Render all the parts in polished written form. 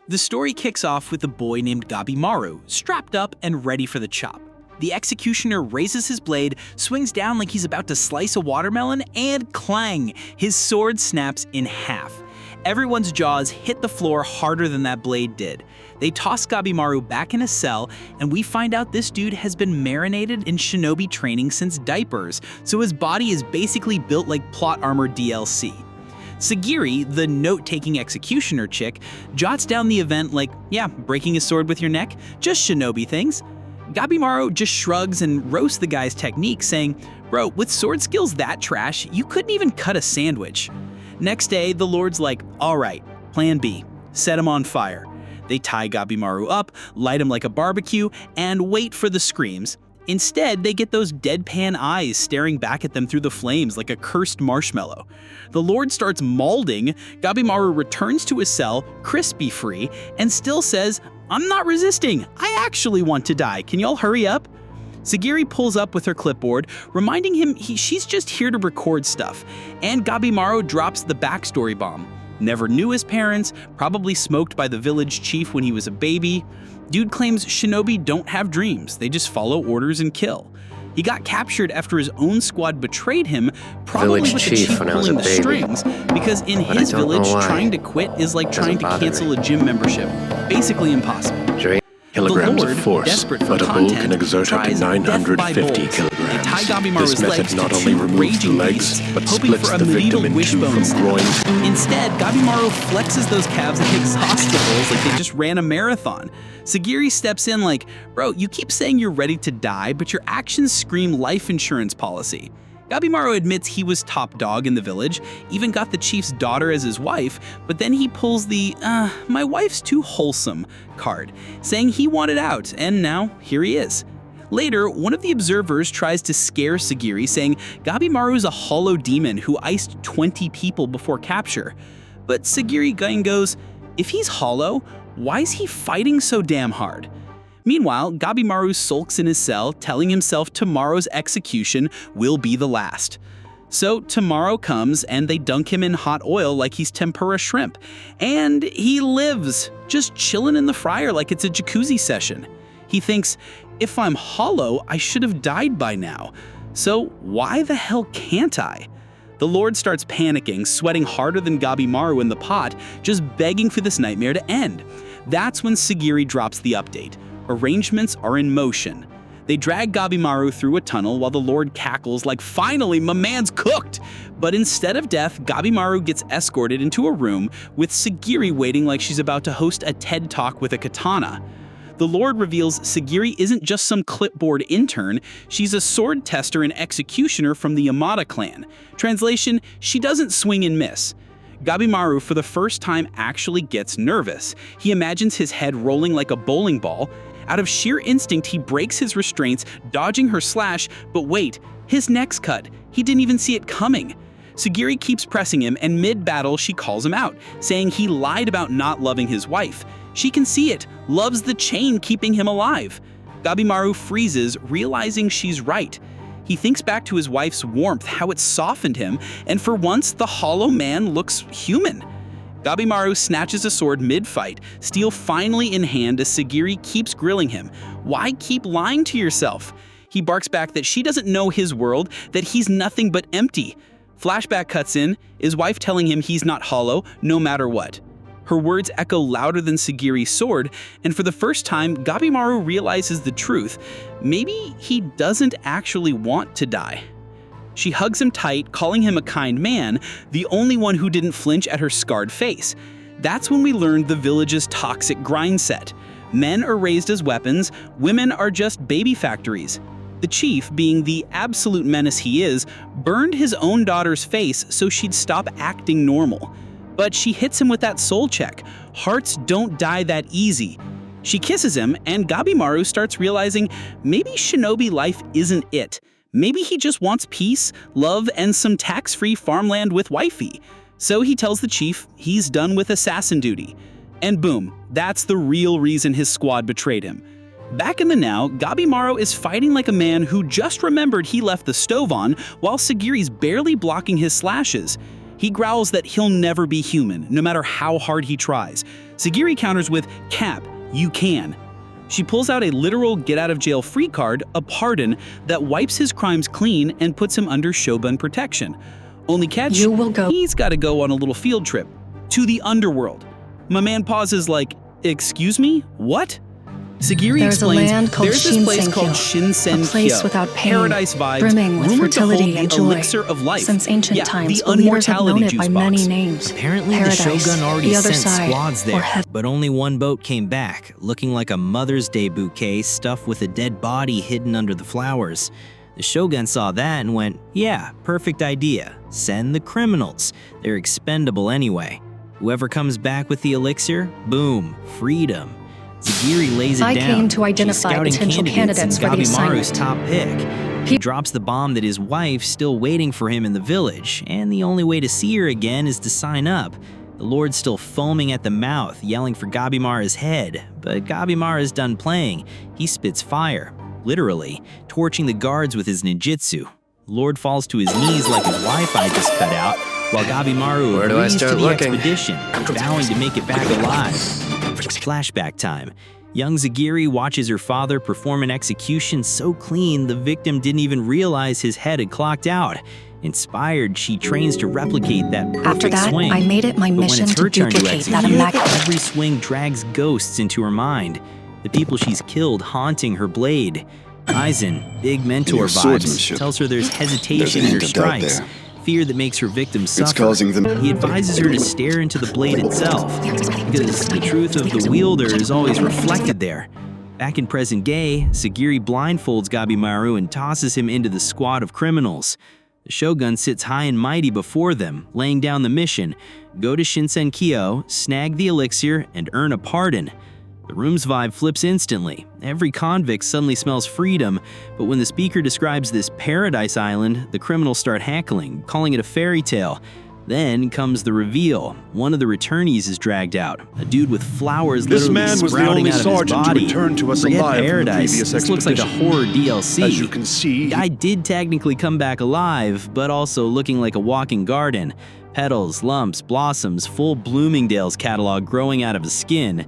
The story kicks off with a boy named Gabimaru, strapped up and ready for the chop. The executioner raises his blade, swings down like he's about to slice a watermelon, and clang! His sword snaps in half. Everyone's jaws hit the floor harder than that blade did. They toss Gabimaru back in a cell, and we find out this dude has been marinated in shinobi training since diapers, so his body is basically built like plot armor DLC. Sagiri, the note-taking executioner chick, jots down the event like, yeah, breaking a sword with your neck, just shinobi things. Gabimaru just shrugs and roasts the guy's technique, saying, bro, with sword skills that trash, you couldn't even cut a sandwich. Next day, the Lord's like, all right, plan B, set him on fire. They tie Gabimaru up, light him like a barbecue, and wait for the screams. Instead, they get those deadpan eyes staring back at them through the flames like a cursed marshmallow. The Lord starts mauling, Gabimaru returns to his cell, crispy-free, and still says, I'm not resisting, I actually want to die, can y'all hurry up? Sagiri pulls up with her clipboard, reminding him she's just here to record stuff, and Gabimaru drops the backstory bomb. Never knew his parents, probably smoked by the village chief when he was a baby. Dude claims shinobi don't have dreams, they just follow orders and kill. He got captured after his own squad betrayed him, probably with the chief pulling the strings, because in his village, trying to quit is like trying to cancel a gym membership. Basically impossible. Kilograms of force, but a bull can exert up to 950 kilograms. This method not only removes the legs, but splits the victim in two from groin. Instead, Gabimaru flexes those calves like exhaust bulls like they just ran a marathon. Sagiri steps in like, bro, you keep saying you're ready to die, but your actions scream life insurance policy. Gabimaru admits he was top dog in the village, even got the chief's daughter as his wife, but then he pulls the, my wife's too wholesome card, saying he wanted out, and now here he is. Later, one of the observers tries to scare Sagiri, saying Gabimaru's a hollow demon who iced 20 people before capture. But Sagiri goes, if he's hollow, why is he fighting so damn hard? Meanwhile, Gabimaru sulks in his cell, telling himself tomorrow's execution will be the last. So tomorrow comes and they dunk him in hot oil like he's tempura shrimp. And he lives, just chilling in the fryer like it's a jacuzzi session. He thinks, if I'm hollow, I should have died by now. So why the hell can't I? The Lord starts panicking, sweating harder than Gabimaru in the pot, just begging for this nightmare to end. That's when Sagiri drops the update. Arrangements are in motion. They drag Gabimaru through a tunnel while the Lord cackles like, finally, my man's cooked! But instead of death, Gabimaru gets escorted into a room with Sagiri waiting like she's about to host a TED Talk with a katana. The Lord reveals Sagiri isn't just some clipboard intern, she's a sword tester and executioner from the Yamada clan. Translation, she doesn't swing and miss. Gabimaru, for the first time, actually gets nervous. He imagines his head rolling like a bowling ball. Out of sheer instinct, he breaks his restraints, dodging her slash, but wait, his neck's cut. He didn't even see it coming. Sagiri keeps pressing him, and mid-battle she calls him out, saying he lied about not loving his wife. She can see it, loves the chain keeping him alive. Gabimaru freezes, realizing she's right. He thinks back to his wife's warmth, how it softened him, and for once, the hollow man looks human. Gabimaru snatches a sword mid-fight, steel finally in hand as Sagiri keeps grilling him. Why keep lying to yourself? He barks back that she doesn't know his world, that he's nothing but empty. Flashback cuts in, his wife telling him he's not hollow, no matter what. Her words echo louder than Sagiri's sword, and for the first time, Gabimaru realizes the truth. Maybe he doesn't actually want to die. She hugs him tight, calling him a kind man, the only one who didn't flinch at her scarred face. That's when we learned the village's toxic grind set. Men are raised as weapons, women are just baby factories. The chief, being the absolute menace he is, burned his own daughter's face so she'd stop acting normal. But she hits him with that soul check. Hearts don't die that easy. She kisses him, and Gabimaru starts realizing maybe shinobi life isn't it. Maybe he just wants peace, love, and some tax-free farmland with wifey. So he tells the chief he's done with assassin duty. And boom, that's the real reason his squad betrayed him. Back in the now, Gabimaru is fighting like a man who just remembered he left the stove on while Sagiri's barely blocking his slashes. He growls that he'll never be human, no matter how hard he tries. Sagiri counters with, "Cap, you can." She pulls out a literal get-out-of-jail-free card, a pardon, that wipes his crimes clean and puts him under Shogun protection. Only catch, he's got to go on a little field trip. To the underworld. My man pauses like, "Excuse me? What?" Sagiri explains, there's this place called Shinsenkyo, a place without pain, paradise vibes, brimming with rumored to hold fertility the and joy. elixir of life. Since ancient times, the leaders have known unmortality it juice by box. many names. Apparently Paradise, the Shogun already the other sent side, squads or there, but only one boat came back, looking like a Mother's Day bouquet stuffed with a dead body hidden under the flowers. The Shogun saw that and went, yeah, perfect idea. Send the criminals. They're expendable anyway. Whoever comes back with the elixir, boom, freedom. Sagiri lays it down. I came to identify potential candidates for the Gabimaru's assignment. top pick. He drops the bomb that his wife's still waiting for him in the village, and the only way to see her again is to sign up. The Lord's still foaming at the mouth, yelling for Gabimaru's head, but Gabimaru's done playing. He spits fire, literally, torching the guards with his ninjutsu. Lord falls to his knees like his Wi-Fi just cut out, while Gabimaru agrees to the expedition, vowing to make it back alive. Flashback time. Young Sagiri watches her father perform an execution so clean the victim didn't even realize his head had clocked out. Inspired, she trains to replicate that perfect After that, swing. I made it my But when mission it's to her turn duplicate that execute, immaculate. every swing drags ghosts into her mind. The people she's killed haunting her blade. Aizen, big mentor vibes, tells her there's hesitation in her strikes. Fear that makes her victims suffer. It's causing them. He advises her to stare into the blade itself, because the truth of the wielder is always reflected there. Back in present day, Sagiri blindfolds Gabimaru and tosses him into the squad of criminals. The Shogun sits high and mighty before them, laying down the mission: go to Shinsenkyo, snag the elixir, and earn a pardon. The room's vibe flips instantly. Every convict suddenly smells freedom, but when the speaker describes this paradise island, the criminals start hackling, calling it a fairy tale. Then comes the reveal. One of the returnees is dragged out, a dude with flowers literally sprouting out of his body. Forget paradise, this looks like a horror DLC. As you can see, Guy did technically come back alive, but also looking like a walking garden. Petals, lumps, blossoms, full Bloomingdale's catalog growing out of his skin.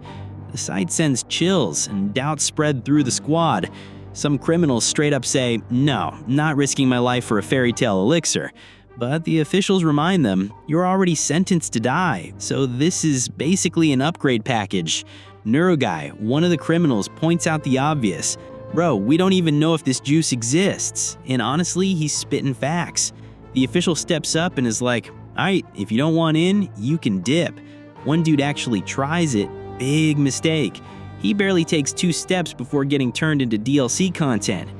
The sight sends chills, and doubts spread through the squad. Some criminals straight up say, no, not risking my life for a fairy tale elixir. But the officials remind them, you're already sentenced to die, so this is basically an upgrade package. Neuroguy, one of the criminals, points out the obvious. Bro, we don't even know if this juice exists. And honestly, he's spitting facts. The official steps up and is like, alright, if you don't want in, you can dip. One dude actually tries it. Big mistake. He barely takes 2 steps before getting turned into DLC content.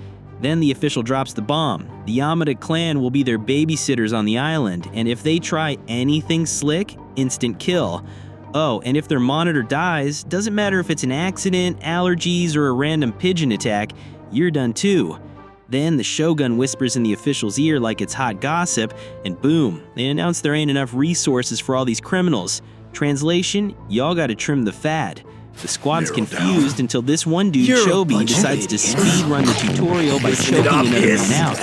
Then the official drops the bomb. The Yamada clan will be their babysitters on the island, and if they try anything slick, instant kill. Oh, and if their monitor dies, doesn't matter if it's an accident, allergies, or a random pigeon attack, you're done too. Then the Shogun whispers in the official's ear like it's hot gossip, and boom, they announce there ain't enough resources for all these criminals. Translation, y'all gotta trim the fat. The squad's confused until this one dude, Chobi, decides to speedrun the tutorial by choking another man out.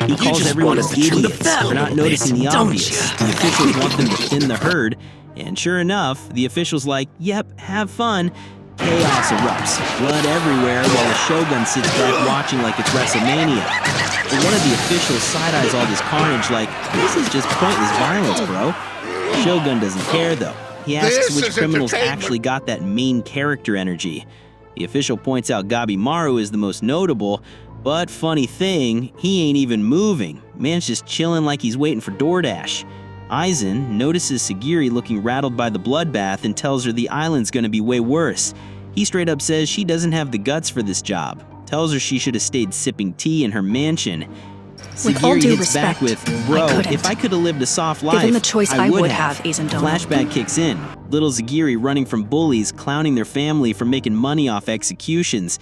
He calls everyone idiots for not noticing the obvious. The officials want them to thin the herd, and sure enough, the official's like, yep, have fun. Chaos erupts, blood everywhere, while the Shogun sits back watching like it's WrestleMania. But one of the officials side-eyes all this carnage like, this is just pointless violence, bro. Shogun doesn't care though. He asks which criminals actually got that main character energy. The official points out Gabimaru is the most notable, but funny thing, he ain't even moving. Man's just chilling like he's waiting for DoorDash. Aizen notices Sagiri looking rattled by the bloodbath and tells her the island's gonna be way worse. He straight up says she doesn't have the guts for this job, tells her she should have stayed sipping tea in her mansion. With all Sagiri due hits respect, back with, bro, if I could have lived a soft life, given the choice, I would have, Aizen-don. Flashback kicks in. Little Sagiri running from bullies, clowning their family for making money off executions.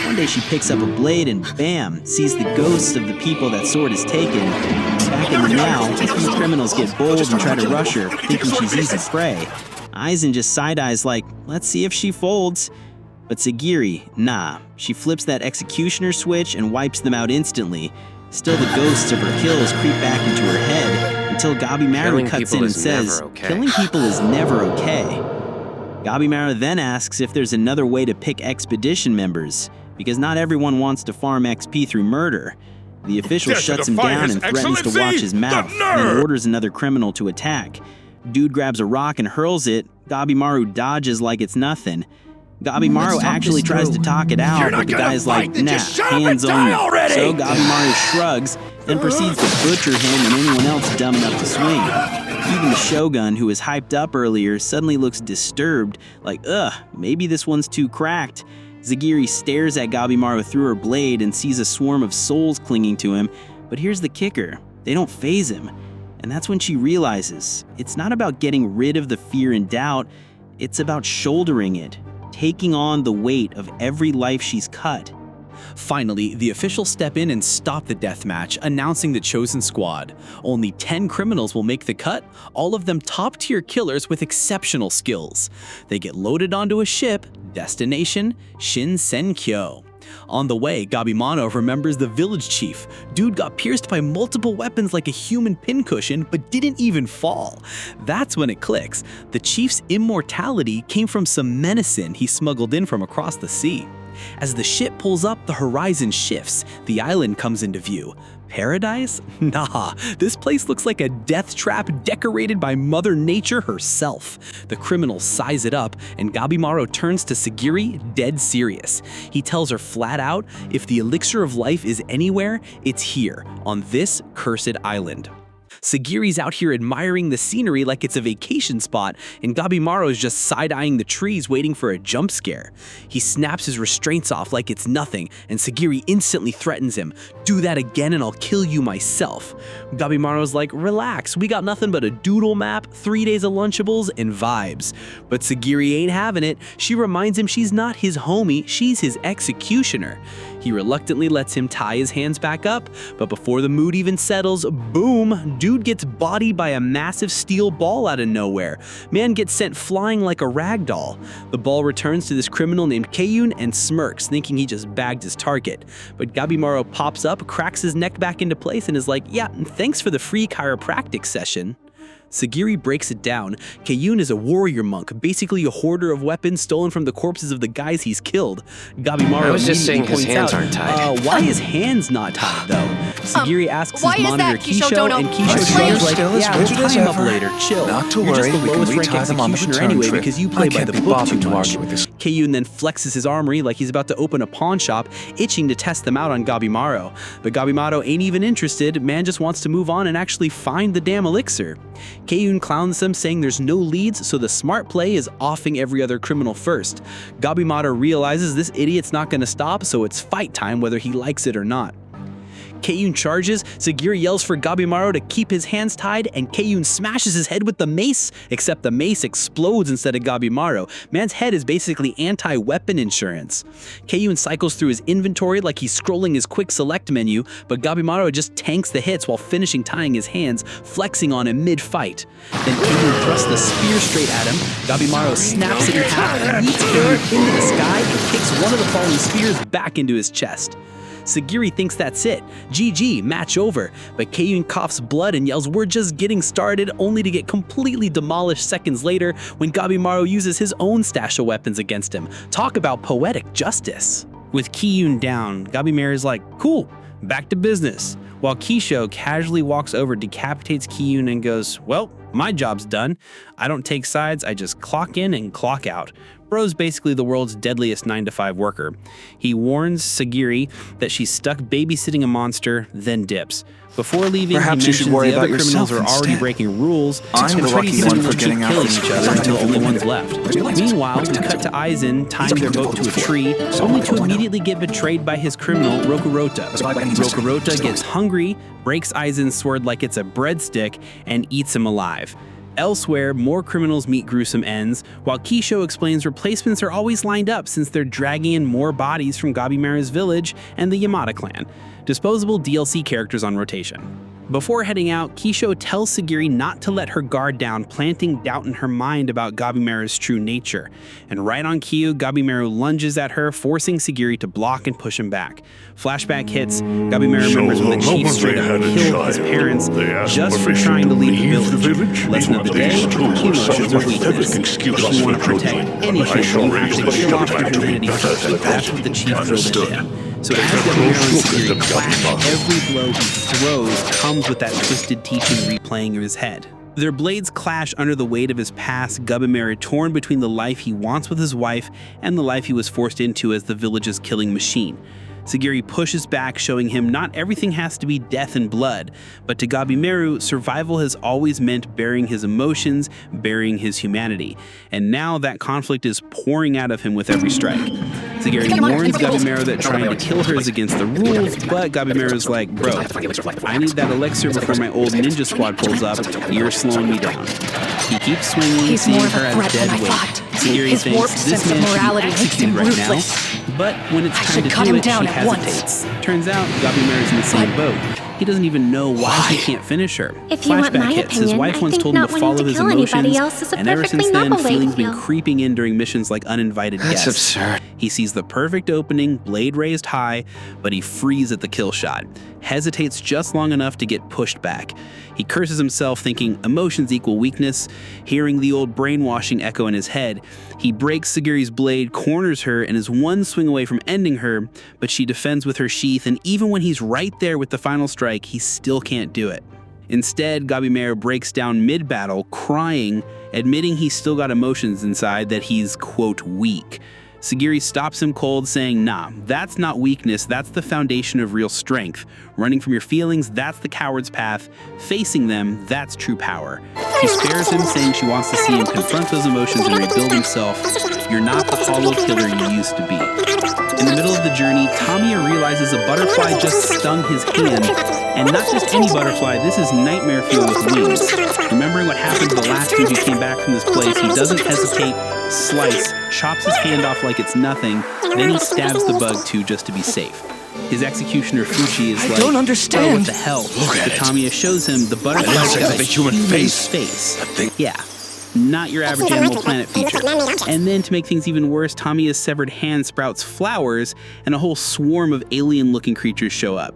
One day she picks up a blade and bam, sees the ghosts of the people that sword is taken. Back in the now, a few criminals get bold and try to rush her, thinking she's easy prey. Aizen just side-eyes like, let's see if she folds. But Sagiri, nah. She flips that executioner switch and wipes them out instantly. Still, the ghosts of her kills creep back into her head, until Gabimaru cuts in and says, killing people is never okay. Gabimaru then asks if there's another way to pick expedition members, because not everyone wants to farm XP through murder. The official shuts him down and threatens to watch his mouth, and orders another criminal to attack. Dude grabs a rock and hurls it. Gabimaru dodges like it's nothing. Gabimaru actually tries to talk it out, but the guy's like, nah, hands only. So Gabimaru shrugs and proceeds to butcher him and anyone else dumb enough to swing. Even the Shogun, who was hyped up earlier, suddenly looks disturbed, like, ugh, maybe this one's too cracked. Zagiri stares at Gabimaru through her blade and sees a swarm of souls clinging to him, but here's the kicker, they don't faze him. And that's when she realizes, it's not about getting rid of the fear and doubt, it's about shouldering it, taking on the weight of every life she's cut. Finally, the officials step in and stop the deathmatch, announcing the chosen squad. Only 10 criminals will make the cut, all of them top-tier killers with exceptional skills. They get loaded onto a ship, destination Shinsenkyo. On the way, Gabimaru remembers the village chief. Dude got pierced by multiple weapons like a human pincushion, but didn't even fall. That's when it clicks. The chief's immortality came from some medicine he smuggled in from across the sea. As the ship pulls up, the horizon shifts. The island comes into view. Paradise? Nah, this place looks like a death trap decorated by Mother Nature herself. The criminals size it up, and Gabimaru turns to Sagiri dead serious. He tells her flat out, if the elixir of life is anywhere, it's here, on this cursed island. Sagiri's out here admiring the scenery like it's a vacation spot, and Gabimaru is just side-eyeing the trees waiting for a jump scare. He snaps his restraints off like it's nothing, and Sagiri instantly threatens him, do that again and I'll kill you myself. Gabimaru's like, relax, we got nothing but a doodle map, 3 days of Lunchables, and vibes. But Sagiri ain't having it. She reminds him she's not his homie, she's his executioner. He reluctantly lets him tie his hands back up, but before the mood even settles, boom, dude gets bodied by a massive steel ball out of nowhere. Man gets sent flying like a rag doll. The ball returns to this criminal named Keiyun and smirks, thinking he just bagged his target. But Gabimaru pops up, cracks his neck back into place, and is like, yeah, thanks for the free chiropractic session. Sagiri breaks it down. Keiyun is a warrior monk, basically a hoarder of weapons stolen from the corpses of the guys he's killed. Gabimaru I was just saying his hands aren't tied. Why his hands not tied though? Sagiri asks his monitor Kisho, and Kisho Explain. says like, yeah, we'll tie him up later, chill. Not to You're worry, just the we can lowest rank retie them on the executioner return anyway trip. because you I play by can't the be book bothered too to much. argue with this. Keiyun then flexes his armory like he's about to open a pawn shop, itching to test them out on Gabimaru. But Gabimaru ain't even interested, man just wants to move on and actually find the damn elixir. Keiyun clowns them, saying there's no leads, so the smart play is offing every other criminal first. Gabimaru realizes this idiot's not gonna stop, so it's fight time whether he likes it or not. Keiyun charges, Sagiri yells for Gabimaru to keep his hands tied, and Keiyun smashes his head with the mace, except the mace explodes instead of Gabimaru. Man's head is basically anti-weapon insurance. Keiyun cycles through his inventory like he's scrolling his quick select menu, but Gabimaru just tanks the hits while finishing tying his hands, flexing on him mid-fight. Then Keiyun thrusts the spear straight at him, Gabimaru snaps it in half, yeets Keiyun into the sky, and kicks one of the falling spears back into his chest. Sagiri thinks that's it. GG, match over. But Keiyun coughs blood and yells, we're just getting started, only to get completely demolished seconds later when Gabimaru uses his own stash of weapons against him. Talk about poetic justice. With Keiyun down, Gabimaru's like, cool, back to business. While Kisho casually walks over, decapitates Keiyun and goes, well, my job's done. I don't take sides, I just clock in and clock out. Bro's basically the world's deadliest 9-to-5 worker. He warns Sagiri that she's stuck babysitting a monster, then dips. Before leaving, Perhaps he you should mentions worry the other about criminals are yourself already instead. breaking rules, I'm and the pretty lucky soon one they'll for keep getting out killing first. each other until only one's left. Meanwhile, we cut to Aizen tying their boat to a tree, only to immediately get betrayed by his criminal, Rokurota. Rokurota gets hungry, breaks Aizen's sword like it's a breadstick, and eats him alive. Elsewhere, more criminals meet gruesome ends, while Kisho explains replacements are always lined up since they're dragging in more bodies from Gabimaru's village and the Yamada clan. Disposable DLC characters on rotation. Before heading out, Kisho tells Sagiri not to let her guard down, planting doubt in her mind about Gabimaru's true nature. And right on cue, Gabimaru lunges at her, forcing Sagiri to block and push him back. Flashback hits. Gabimaru remembers when the chief straight up killed his parents just for trying to leave the village. Lesson of the day, emotions are weakness. If you want to protect anything, you have to kill off your humanity first. That's what the chief drilled into him. So as Gabimaru and Sagiri clash, every blow he throws comes with that twisted teaching replaying of his head. Their blades clash under the weight of his past, Gabimaru torn between the life he wants with his wife and the life he was forced into as the village's killing machine. Sagiri pushes back, showing him not everything has to be death and blood, but to Gabimaru, survival has always meant burying his emotions, burying his humanity. And now that conflict is pouring out of him with every strike. Sagiri warns Gabimaru that trying to kill her is against the rules, but Gabimaru's like, bro, I need that elixir before my old ninja squad pulls up. You're slowing me down. He keeps swinging, seeing her as dead weight. Sagiri thinks this man should be executed right now, but when it's time to do it, she hesitates. Turns out Gabimaru's in the same boat. He doesn't even know why he can't finish her. If you want my hits. His opinion, wife once told him to follow his emotions, and ever since then, feelings been creeping in during missions like uninvited guests. That's absurd. He sees the perfect opening, blade raised high, but he frees at the kill shot, hesitates just long enough to get pushed back. He curses himself, thinking emotions equal weakness. Hearing the old brainwashing echo in his head, he breaks Sagiri's blade, corners her, and is one swing away from ending her, but she defends with her sheath, and even when he's right there with the final strike, he still can't do it. Instead, Gabimaru breaks down mid-battle, crying, admitting he's still got emotions inside, that he's, quote, weak. Sagiri stops him cold, saying, nah, that's not weakness, that's the foundation of real strength. Running from your feelings, that's the coward's path. Facing them, that's true power. She spares him, saying she wants to see him confront those emotions and rebuild himself. You're not the hollow killer you used to be. In the middle of the journey, Tamiya realizes a butterfly just stung his hand. And not just any butterfly, this is Nightmare Fuel with wings. Remembering what happened the last time he came back from this place, he doesn't hesitate, slice, chops his hand off like it's nothing, then he stabs the bug too just to be safe. His executioner Fuchi is like, don't understand. Bro, what the hell? But Tamiya shows him the butterfly's got a human face. Yeah, not your average Animal Planet feature. And then to make things even worse, Tamiya's severed hand sprouts flowers, and a whole swarm of alien-looking creatures show up.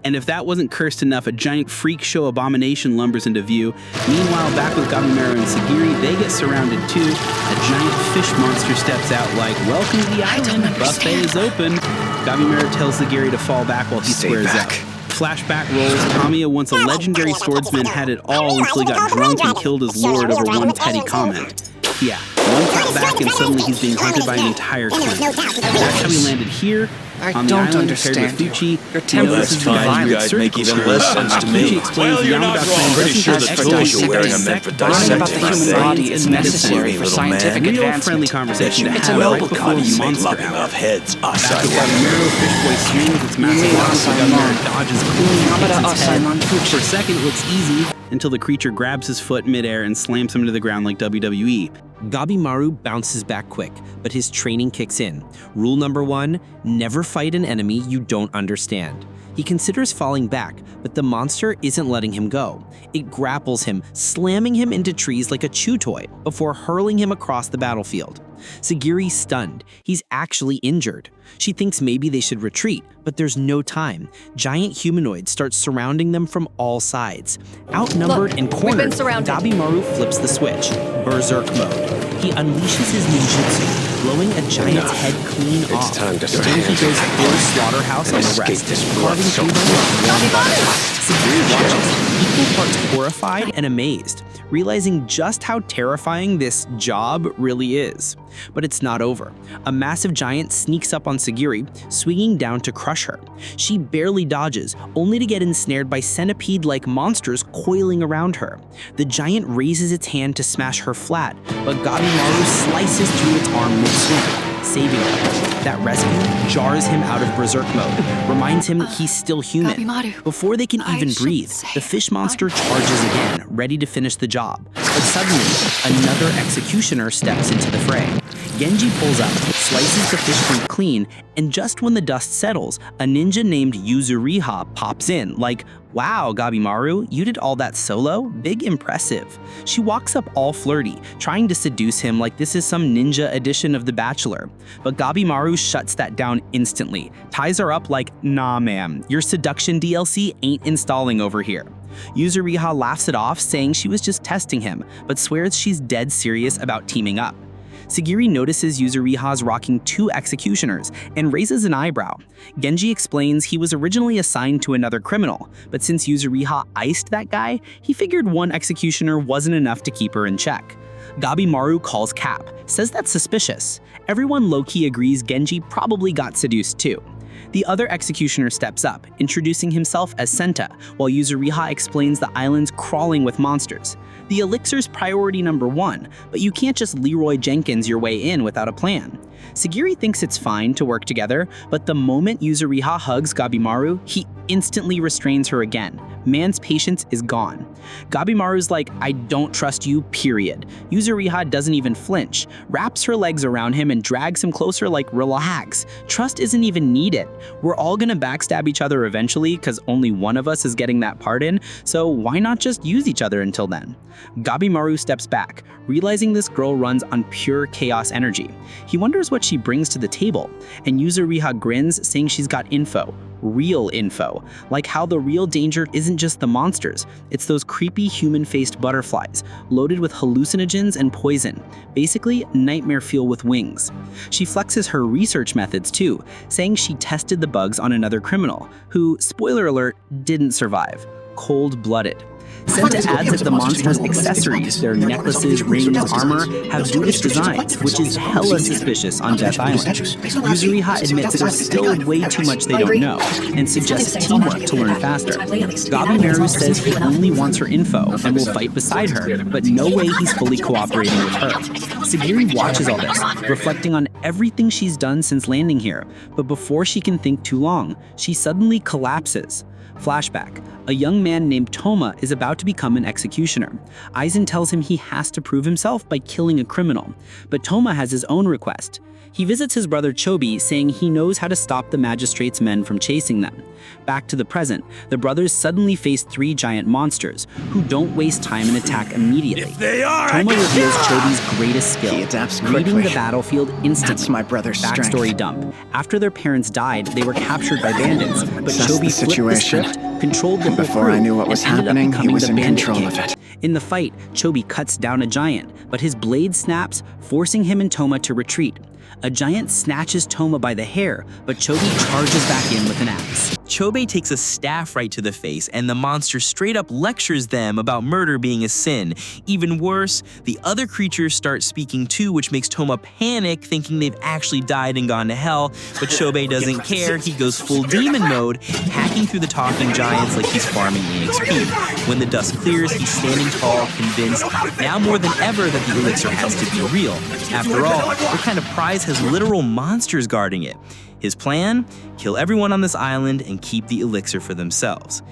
And if that wasn't cursed enough, a giant freak show abomination lumbers into view. Meanwhile, back with Gabimaru and Sagiri, they get surrounded too. A giant fish monster steps out like, welcome to the island, buffet is open. Gabimaru tells Sagiri to fall back while he squares up. Flashback rolls, Tamiya, once a legendary swordsman, had it all until he got drunk and killed his lord over one petty comment. Yeah, one clap back and suddenly he's being hunted by an entire clan. That's how he landed here, on the island paired with Fuchi. Your templates is the guy's make even less sense to me. Fuchi explains the roundabout plan Pretty sure doesn't the have tools you're wearing are meant for Learning about the dissecting human body is necessary for scientific real advancement. friendly conversation to It's have a right noble before concept. Monster lopping Hour. off heads. Back with Gabimaru, Fishboy swings its massive arms, so Gabimaru dodges clean, hits its head. For a second, it looks easy, until the creature grabs his foot midair and slams him to the ground like WWE. Gabimaru bounces back quick, but his training kicks in. Rule number 1, never fight an enemy you don't understand. He considers falling back, but the monster isn't letting him go. It grapples him, slamming him into trees like a chew toy before hurling him across the battlefield. Sagiri's stunned. He's actually injured. She thinks maybe they should retreat, but there's no time. Giant humanoids start surrounding them from all sides. Outnumbered and cornered, Gabimaru flips the switch, Berserk mode. He unleashes his ninjutsu, blowing a giant's head clean off. Time to Then he goes full slaughterhouse on the rest, carving through them with one button. Sagiri watches, equal parts horrified and amazed, realizing just how terrifying this job really is. But it's not over. A massive giant sneaks up on Sagiri, swinging down to crush her. She barely dodges, only to get ensnared by centipede-like monsters coiling around her. The giant raises its hand to smash her flat, but Gabimaru slices through its arm mid-swing, saving her. That rescue jars him out of Berserk mode, reminds him he's still human. Gabimaru, Before they can even should breathe, say the fish monster charges again, ready to finish the job. But suddenly, another executioner steps into the fray. Genji pulls up, slices the fish fruit clean, and just when the dust settles, a ninja named Yuzuriha pops in, like, "Wow, Gabimaru, you did all that solo? Big impressive." She walks up all flirty, trying to seduce him like this is some ninja edition of The Bachelor. But Gabimaru shuts that down instantly, ties her up like, "Nah, ma'am, your seduction DLC ain't installing over here." Yuzuriha laughs it off, saying she was just testing him, but swears she's dead serious about teaming up. Sagiri notices Yuzuriha's rocking 2 executioners and raises an eyebrow. Genji explains he was originally assigned to another criminal, but since Yuzuriha iced that guy, he figured 1 executioner wasn't enough to keep her in check. Gabimaru calls Cap, says that's suspicious. Everyone low-key agrees Genji probably got seduced too. The other executioner steps up, introducing himself as Senta, while Yuzuriha explains the island's crawling with monsters. The elixir's priority number 1, but you can't just Leroy Jenkins your way in without a plan. Sagiri thinks it's fine to work together, but the moment Yuzuriha hugs Gabimaru, he instantly restrains her again. Man's patience is gone. Gabimaru's like, "I don't trust you, period." Yuzuriha doesn't even flinch, wraps her legs around him and drags him closer like, "Relax. Trust isn't even needed. We're all gonna backstab each other eventually because only one of us is getting that part in, so why not just use each other until then?" Gabimaru steps back, realizing this girl runs on pure chaos energy. He wonders what she brings to the table, and Yuzuriha grins, saying she's got info. Real info, like how the real danger isn't just the monsters, it's those creepy human-faced butterflies, loaded with hallucinogens and poison, basically nightmare fuel with wings. She flexes her research methods too, saying she tested the bugs on another criminal, who, spoiler alert, didn't survive. Cold-blooded. Senta adds that the monsters' accessories, their necklaces, rings, armor, have Buddhist designs, which is hella suspicious on Death Island. Yuzuriha admits there's still way too much they don't know, and suggests teamwork to learn faster. Gabimaru says he only wants her info and will fight beside her, but no way he's fully cooperating with her. Sagiri watches all this, reflecting on everything she's done since landing here, but before she can think too long, she suddenly collapses. Flashback. A young man named Toma is about to become an executioner. Aizen tells him he has to prove himself by killing a criminal, but Toma has his own request. He visits his brother Chobi, saying he knows how to stop the magistrate's men from chasing them. Back to the present, the brothers suddenly face 3 giant monsters, who don't waste time and attack immediately. Toma reveals Chobi's greatest skill, reading the battlefield instantly. That's my brother's strength. Backstory dump. After their parents died, they were captured by bandits, but Chobi flipped the script, controlled the whole Before crew, I knew what was and ended up happening, he becoming was the in bandit control king. of it. In the fight, Chobi cuts down a giant, but his blade snaps, forcing him and Toma to retreat. A giant snatches Toma by the hair, but Chobi charges back in with an axe. Chobe takes a staff right to the face, and the monster straight up lectures them about murder being a sin. Even worse, the other creatures start speaking too, which makes Toma panic, thinking they've actually died and gone to hell, but Chobe doesn't care. He goes full demon mode, hacking through the talking giants like he's farming EXP. When the dust clears, he's standing tall, convinced, now more than ever, that the elixir has to be real. After all, what kind of prize has literal monsters guarding it? His plan? Kill everyone on this island and keep the elixir for themselves.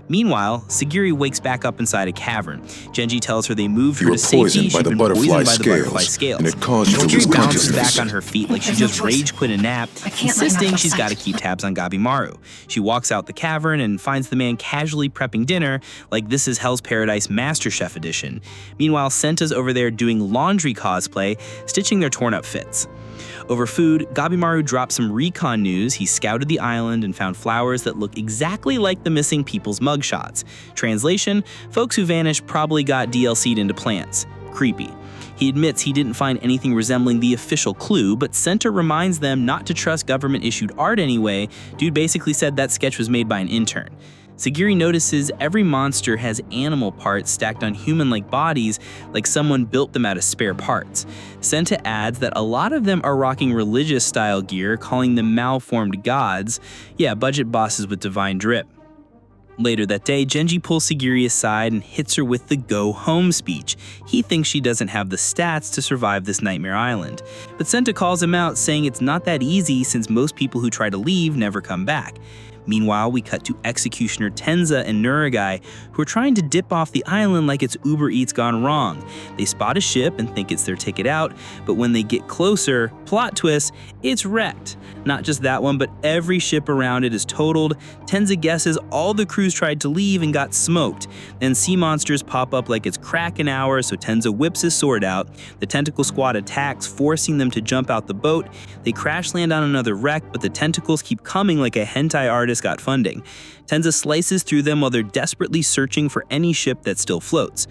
Meanwhile, Sagiri wakes back up inside a cavern. Genji tells her they moved her to safety. She'd been poisoned by the butterfly scales. And it caused you to lose Sagiri bounces consciousness. back on her feet like she just rage quit a nap, insisting she's got to keep tabs on Gabimaru. She walks out the cavern and finds the man casually prepping dinner like this is Hell's Paradise MasterChef edition. Meanwhile, Senta's over there doing laundry cosplay, stitching their torn up fits. Over food, Gabimaru dropped some recon news. He scouted the island and found flowers that look exactly like the missing people's mugshots. Translation, folks who vanished probably got DLC'd into plants. Creepy. He admits he didn't find anything resembling the official clue, but Senta reminds them not to trust government-issued art anyway. Dude basically said that sketch was made by an intern. Sagiri notices every monster has animal parts stacked on human-like bodies, like someone built them out of spare parts. Senta adds that a lot of them are rocking religious-style gear, calling them malformed gods. Yeah, budget bosses with divine drip. Later that day, Genji pulls Sagiri aside and hits her with the go home speech. He thinks she doesn't have the stats to survive this nightmare island. But Senta calls him out, saying it's not that easy since most people who try to leave never come back. Meanwhile, we cut to Executioner Tenza and Nuragai, who are trying to dip off the island like it's Uber Eats gone wrong. They spot a ship and think it's their ticket out, but when they get closer, plot twist, it's wrecked. Not just that one, but every ship around it is totaled. Tenza guesses all the crews tried to leave and got smoked. Then sea monsters pop up like it's Kraken hour, so Tenza whips his sword out. The tentacle squad attacks, forcing them to jump out the boat. They crash land on another wreck, but the tentacles keep coming like a hentai artist got funding. Tenza slices through them while they're desperately searching for any ship that still floats.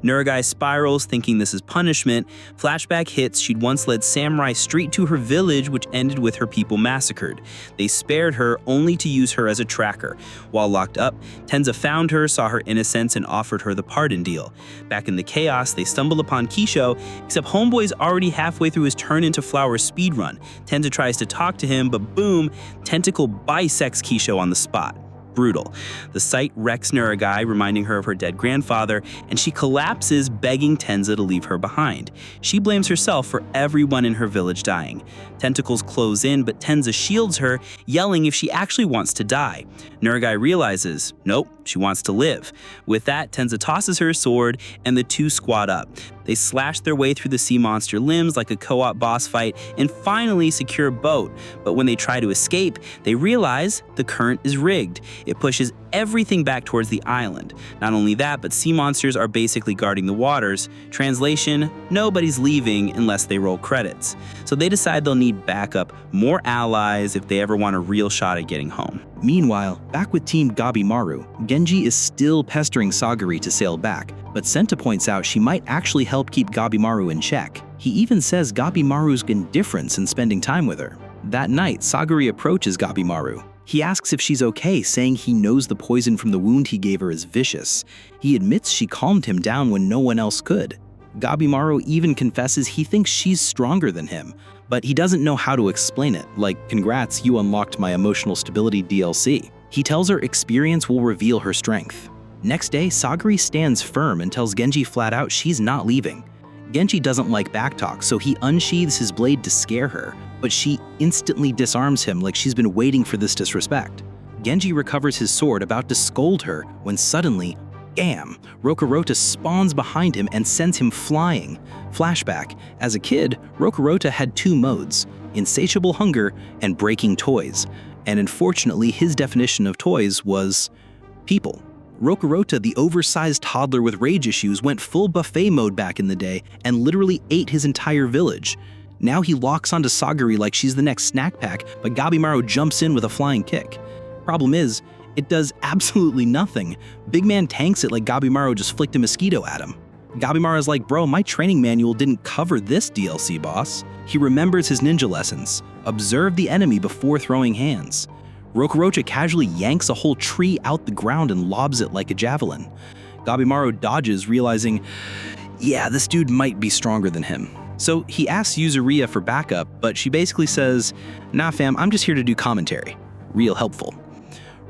Nuragai spirals, thinking this is punishment. Flashback hits, she'd once led samurai straight to her village, which ended with her people massacred. They spared her only to use her as a tracker. While locked up, Tenza found her, saw her innocence, and offered her the pardon deal. Back in the chaos, they stumble upon Kisho, except Homeboy's already halfway through his turn into flower speedrun. Tenza tries to talk to him, but boom, Tentacle bisects Kisho on the spot. Brutal. The sight wrecks Nuragai, reminding her of her dead grandfather, and she collapses, begging Tenza to leave her behind. She blames herself for everyone in her village dying. Tentacles close in, but Tenza shields her, yelling if she actually wants to die. Nuragai realizes, nope, she wants to live. With that, Tenza tosses her sword, and the two squad up. They slash their way through the sea monster limbs like a co-op boss fight and finally secure a boat. But when they try to escape, they realize the current is rigged. It pushes everything back towards the island. Not only that, but sea monsters are basically guarding the waters. Translation, nobody's leaving unless they roll credits. So they decide they'll need backup, more allies if they ever want a real shot at getting home. Meanwhile, back with Team Gabimaru, Genji is still pestering Sagari to sail back, but Senta points out she might actually help keep Gabimaru in check. He even says Gabimaru's indifference in spending time with her. That night, Sagari approaches Gabimaru. He asks if she's okay, saying he knows the poison from the wound he gave her is vicious. He admits she calmed him down when no one else could. Gabimaru even confesses he thinks she's stronger than him, but he doesn't know how to explain it, like, congrats, you unlocked my emotional stability DLC. He tells her experience will reveal her strength. Next day, Sagari stands firm and tells Genji flat out she's not leaving. Genji doesn't like backtalk, so he unsheathes his blade to scare her, but she instantly disarms him like she's been waiting for this disrespect. Genji recovers his sword, about to scold her, when suddenly, bam! Rokurota spawns behind him and sends him flying. Flashback, as a kid, Rokurota had two modes, insatiable hunger and breaking toys, and unfortunately his definition of toys was people. Rokurota, the oversized toddler with rage issues, went full buffet mode back in the day and literally ate his entire village. Now he locks onto Sagari like she's the next snack pack, but Gabimaru jumps in with a flying kick. Problem is, it does absolutely nothing. Big Man tanks it like Gabimaru just flicked a mosquito at him. Gabimaru's like, bro, my training manual didn't cover this DLC, boss. He remembers his ninja lessons. Observe the enemy before throwing hands. Rokurota casually yanks a whole tree out the ground and lobs it like a javelin. Gabimaru dodges, realizing, yeah, this dude might be stronger than him. So he asks Yuzuriya for backup, but she basically says, nah fam, I'm just here to do commentary. Real helpful.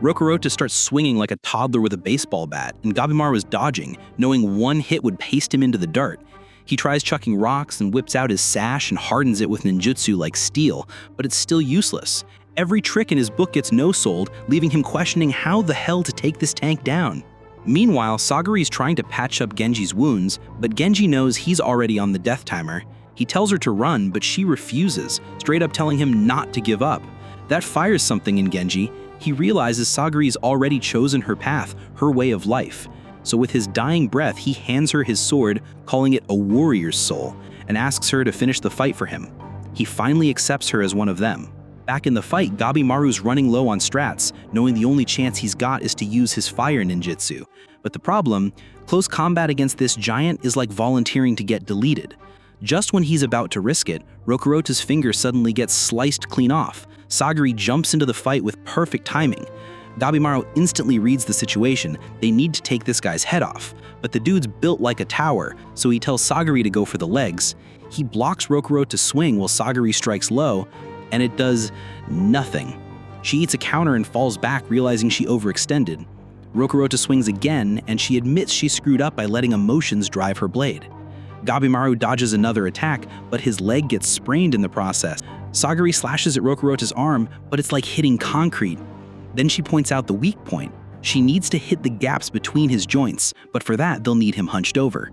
Rokurota starts swinging like a toddler with a baseball bat, and Gabimaru is dodging, knowing one hit would paste him into the dart. He tries chucking rocks and whips out his sash and hardens it with ninjutsu like steel, but it's still useless. Every trick in his book gets no-sold, leaving him questioning how the hell to take this tank down. Meanwhile, Sagari's trying to patch up Genji's wounds, but Genji knows he's already on the death timer. He tells her to run, but she refuses, straight up telling him not to give up. That fires something in Genji. He realizes Sagari's already chosen her path, her way of life. So with his dying breath, he hands her his sword, calling it a warrior's soul, and asks her to finish the fight for him. He finally accepts her as one of them. Back in the fight, Gabimaru's running low on strats, knowing the only chance he's got is to use his fire ninjutsu. But the problem, close combat against this giant is like volunteering to get deleted. Just when he's about to risk it, Rokurota's finger suddenly gets sliced clean off. Sagari jumps into the fight with perfect timing. Gabimaru instantly reads the situation. They need to take this guy's head off, but the dude's built like a tower, so he tells Sagari to go for the legs. He blocks Rokurota's swing while Sagari strikes low, and it does nothing. She eats a counter and falls back, realizing she overextended. Rokurota swings again, and she admits she screwed up by letting emotions drive her blade. Gabimaru dodges another attack, but his leg gets sprained in the process. Sagari slashes at Rokurota's arm, but it's like hitting concrete. Then she points out the weak point. She needs to hit the gaps between his joints, but for that they'll need him hunched over.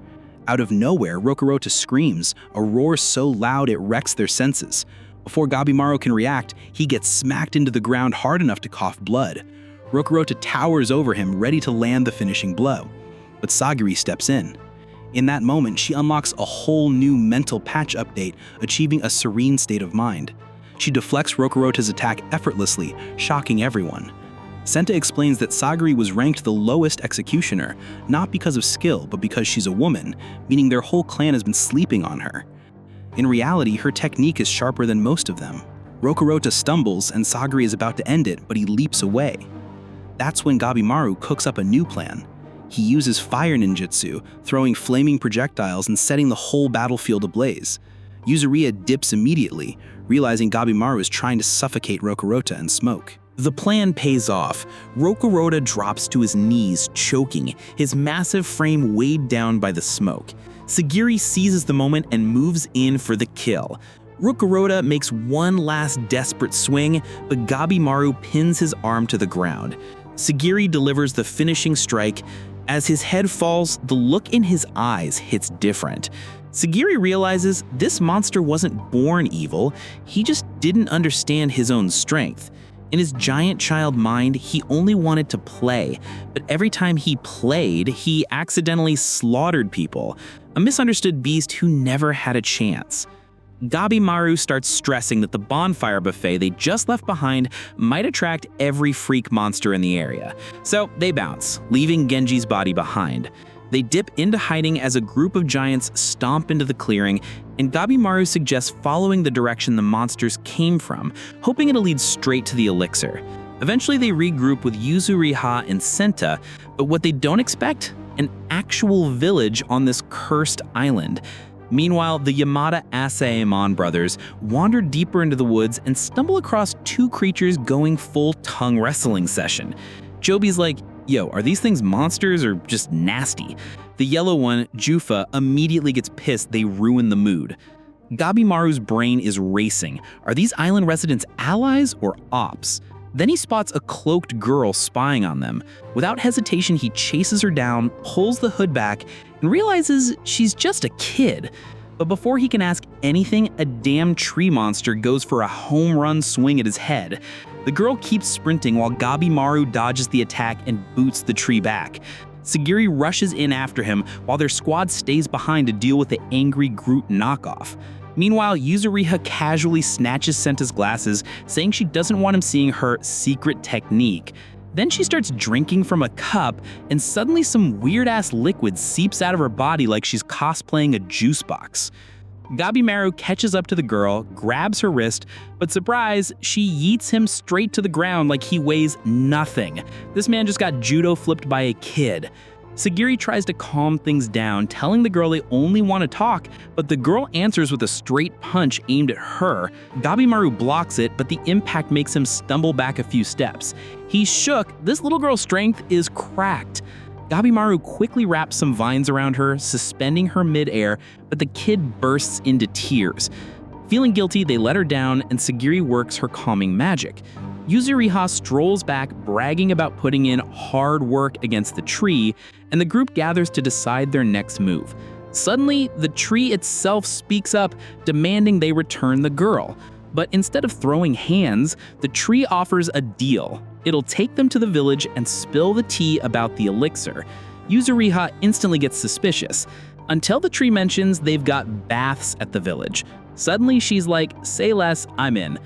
Out of nowhere, Rokurota screams, a roar so loud it wrecks their senses. Before Gabimaru can react, he gets smacked into the ground hard enough to cough blood. Rokurota towers over him, ready to land the finishing blow. But Sagiri steps in. In that moment, she unlocks a whole new mental patch update, achieving a serene state of mind. She deflects Rokurota's attack effortlessly, shocking everyone. Senta explains that Sagiri was ranked the lowest executioner, not because of skill, but because she's a woman, meaning their whole clan has been sleeping on her. In reality, her technique is sharper than most of them. Rokurota stumbles, and Sagiri is about to end it, but he leaps away. That's when Gabimaru cooks up a new plan. He uses fire ninjutsu, throwing flaming projectiles and setting the whole battlefield ablaze. Yuzuriha dips immediately, realizing Gabimaru is trying to suffocate Rokurota in smoke. The plan pays off. Rokurota drops to his knees, choking, his massive frame weighed down by the smoke. Sagiri seizes the moment and moves in for the kill. Rokurota makes one last desperate swing, but Gabimaru pins his arm to the ground. Sagiri delivers the finishing strike. As his head falls, the look in his eyes hits different. Sagiri realizes this monster wasn't born evil, he just didn't understand his own strength. In his giant child mind, he only wanted to play, but every time he played, he accidentally slaughtered people, a misunderstood beast who never had a chance. Gabimaru starts stressing that the bonfire buffet they just left behind might attract every freak monster in the area, so they bounce, leaving Genji's body behind. They dip into hiding as a group of giants stomp into the clearing, and Gabimaru suggests following the direction the monsters came from, hoping it'll lead straight to the elixir. Eventually they regroup with Yuzuriha and Senta, but what they don't expect? An actual village on this cursed island. Meanwhile, the Yamada Asaemon brothers wander deeper into the woods and stumble across two creatures going full tongue wrestling session. Jobi's like, yo, are these things monsters or just nasty? The yellow one, Jufa, immediately gets pissed they ruin the mood. Gabimaru's brain is racing. Are these island residents allies or ops? Then he spots a cloaked girl spying on them. Without hesitation, he chases her down, pulls the hood back, and realizes she's just a kid. But before he can ask anything, a damn tree monster goes for a home run swing at his head. The girl keeps sprinting while Gabimaru dodges the attack and boots the tree back. Sagiri rushes in after him while their squad stays behind to deal with the angry Groot knockoff. Meanwhile, Yuzuriha casually snatches Senta's glasses, saying she doesn't want him seeing her secret technique. Then she starts drinking from a cup, and suddenly some weird-ass liquid seeps out of her body like she's cosplaying a juice box. Gabimaru catches up to the girl, grabs her wrist, but surprise, she yeets him straight to the ground like he weighs nothing. This man just got judo flipped by a kid. Sagiri tries to calm things down, telling the girl they only want to talk, but the girl answers with a straight punch aimed at her. Gabimaru blocks it, but the impact makes him stumble back a few steps. He's shook, this little girl's strength is cracked. Gabimaru quickly wraps some vines around her, suspending her mid-air, but the kid bursts into tears. Feeling guilty, they let her down, and Sagiri works her calming magic. Yuzuriha strolls back, bragging about putting in hard work against the tree, and the group gathers to decide their next move. Suddenly, the tree itself speaks up, demanding they return the girl. But instead of throwing hands, the tree offers a deal. It'll take them to the village and spill the tea about the elixir. Yuzuriha instantly gets suspicious, until the tree mentions they've got baths at the village. Suddenly, she's like, say less, I'm in.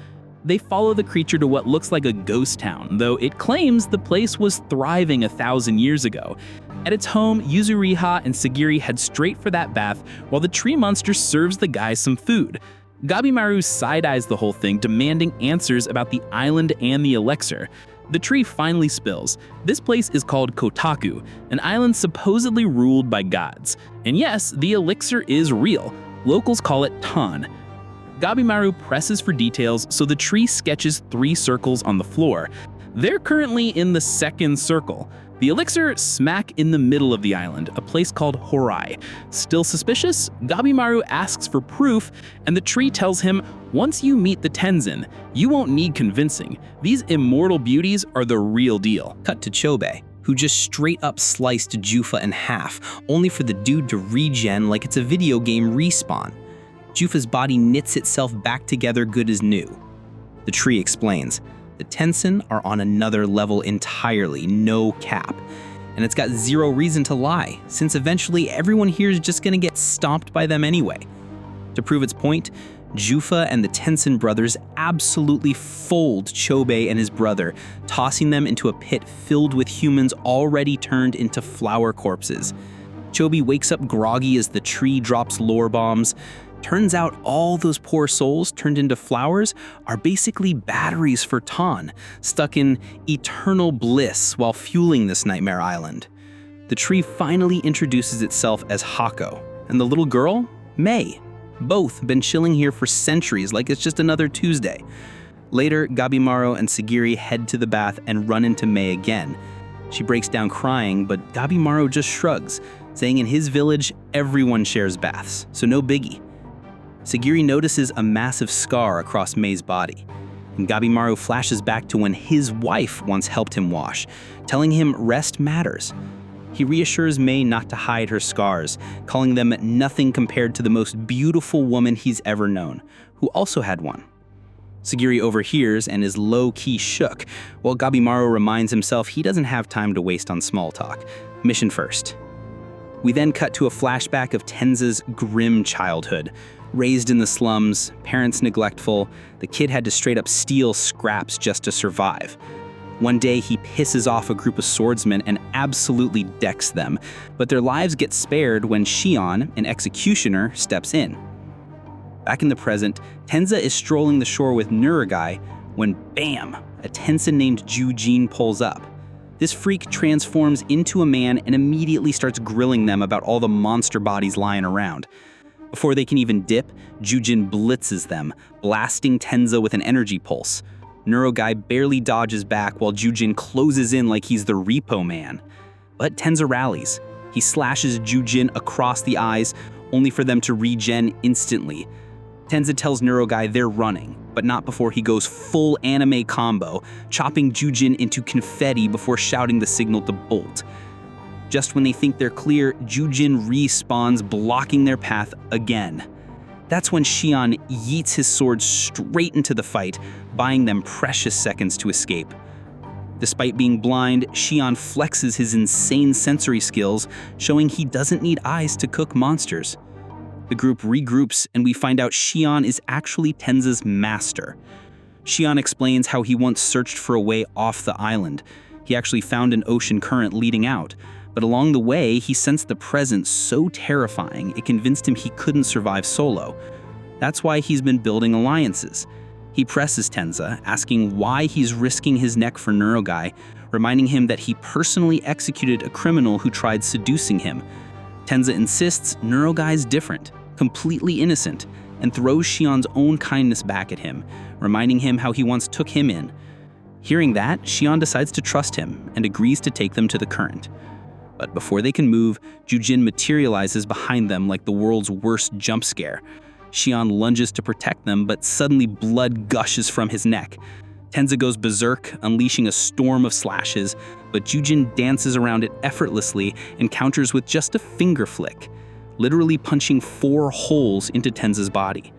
They follow the creature to what looks like a ghost town, though it claims the place was thriving 1,000 years ago. At its home, Yuzuriha and Sagiri head straight for that bath, while the tree monster serves the guys some food. Gabimaru side-eyes the whole thing, demanding answers about the island and the elixir. The tree finally spills. This place is called Kotaku, an island supposedly ruled by gods. And yes, the elixir is real. Locals call it Tan. Gabimaru presses for details, so the tree sketches 3 circles on the floor. They're currently in the 2nd circle. The elixir smack in the middle of the island, a place called Horai. Still suspicious, Gabimaru asks for proof, and the tree tells him, once you meet the Tenzin, you won't need convincing. These immortal beauties are the real deal. Cut to Chobe, who just straight up sliced Jufa in half, only for the dude to regen like it's a video game respawn. Jufa's body knits itself back together good as new. The tree explains, the Tenzin are on another level entirely, no cap. And it's got zero reason to lie, since eventually everyone here is just gonna get stomped by them anyway. To prove its point, Jufa and the Tenzin brothers absolutely fold Chobe and his brother, tossing them into a pit filled with humans already turned into flower corpses. Chobe wakes up groggy as the tree drops lore bombs. Turns out all those poor souls turned into flowers are basically batteries for Tan, stuck in eternal bliss while fueling this nightmare island. The tree finally introduces itself as Hako, and the little girl, Mei. Both been chilling here for centuries like it's just another Tuesday. Later, Gabimaru and Sagiri head to the bath and run into Mei again. She breaks down crying, but Gabimaru just shrugs, saying in his village, everyone shares baths, so no biggie. Sagiri notices a massive scar across Mei's body, and Gabimaru flashes back to when his wife once helped him wash, telling him rest matters. He reassures Mei not to hide her scars, calling them nothing compared to the most beautiful woman he's ever known, who also had one. Sagiri overhears and is low-key shook, while Gabimaru reminds himself he doesn't have time to waste on small talk. Mission first. We then cut to a flashback of Tenza's grim childhood. Raised in the slums, parents neglectful, the kid had to straight up steal scraps just to survive. One day he pisses off a group of swordsmen and absolutely decks them, but their lives get spared when Shion, an executioner, steps in. Back in the present, Tenza is strolling the shore with Nurugai when bam, a Tenzin named Jujin pulls up. This freak transforms into a man and immediately starts grilling them about all the monster bodies lying around. Before they can even dip, Jujin blitzes them, blasting Tenza with an energy pulse. Nurugai barely dodges back while Jujin closes in like he's the repo man. But Tenza rallies. He slashes Jujin across the eyes, only for them to regen instantly. Tenza tells Nurugai they're running, but not before he goes full anime combo, chopping Jujin into confetti before shouting the signal to bolt. Just when they think they're clear, Jujin respawns, blocking their path again. That's when Shion yeets his sword straight into the fight, buying them precious seconds to escape. Despite being blind, Shion flexes his insane sensory skills, showing he doesn't need eyes to cook monsters. The group regroups, and we find out Shion is actually Tenza's master. Shion explains how he once searched for a way off the island. He actually found an ocean current leading out. But along the way, he sensed the presence so terrifying it convinced him he couldn't survive solo. That's why he's been building alliances. He presses Tenza, asking why he's risking his neck for Nurugai, reminding him that he personally executed a criminal who tried seducing him. Tenza insists Nurugai's different, completely innocent, and throws Shion's own kindness back at him, reminding him how he once took him in. Hearing that, Shion decides to trust him and agrees to take them to the current. But before they can move, Jujin materializes behind them like the world's worst jump scare. Shion lunges to protect them, but suddenly blood gushes from his neck. Tenza goes berserk, unleashing a storm of slashes, but Jujin dances around it effortlessly and counters with just a finger flick, literally punching 4 holes into Tenza's body.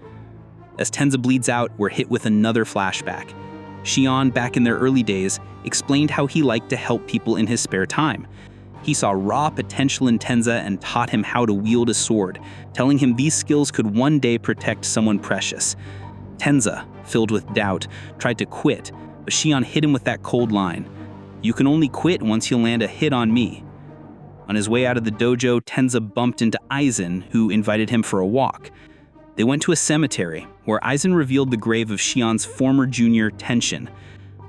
As Tenza bleeds out, we're hit with another flashback. Shion, back in their early days, explained how he liked to help people in his spare time. He saw raw potential in Tenza and taught him how to wield a sword, telling him these skills could one day protect someone precious. Tenza, filled with doubt, tried to quit, but Shion hit him with that cold line. "You can only quit once you land a hit on me." On his way out of the dojo, Tenza bumped into Aizen, who invited him for a walk. They went to a cemetery, where Aizen revealed the grave of Shion's former junior, Tenshin.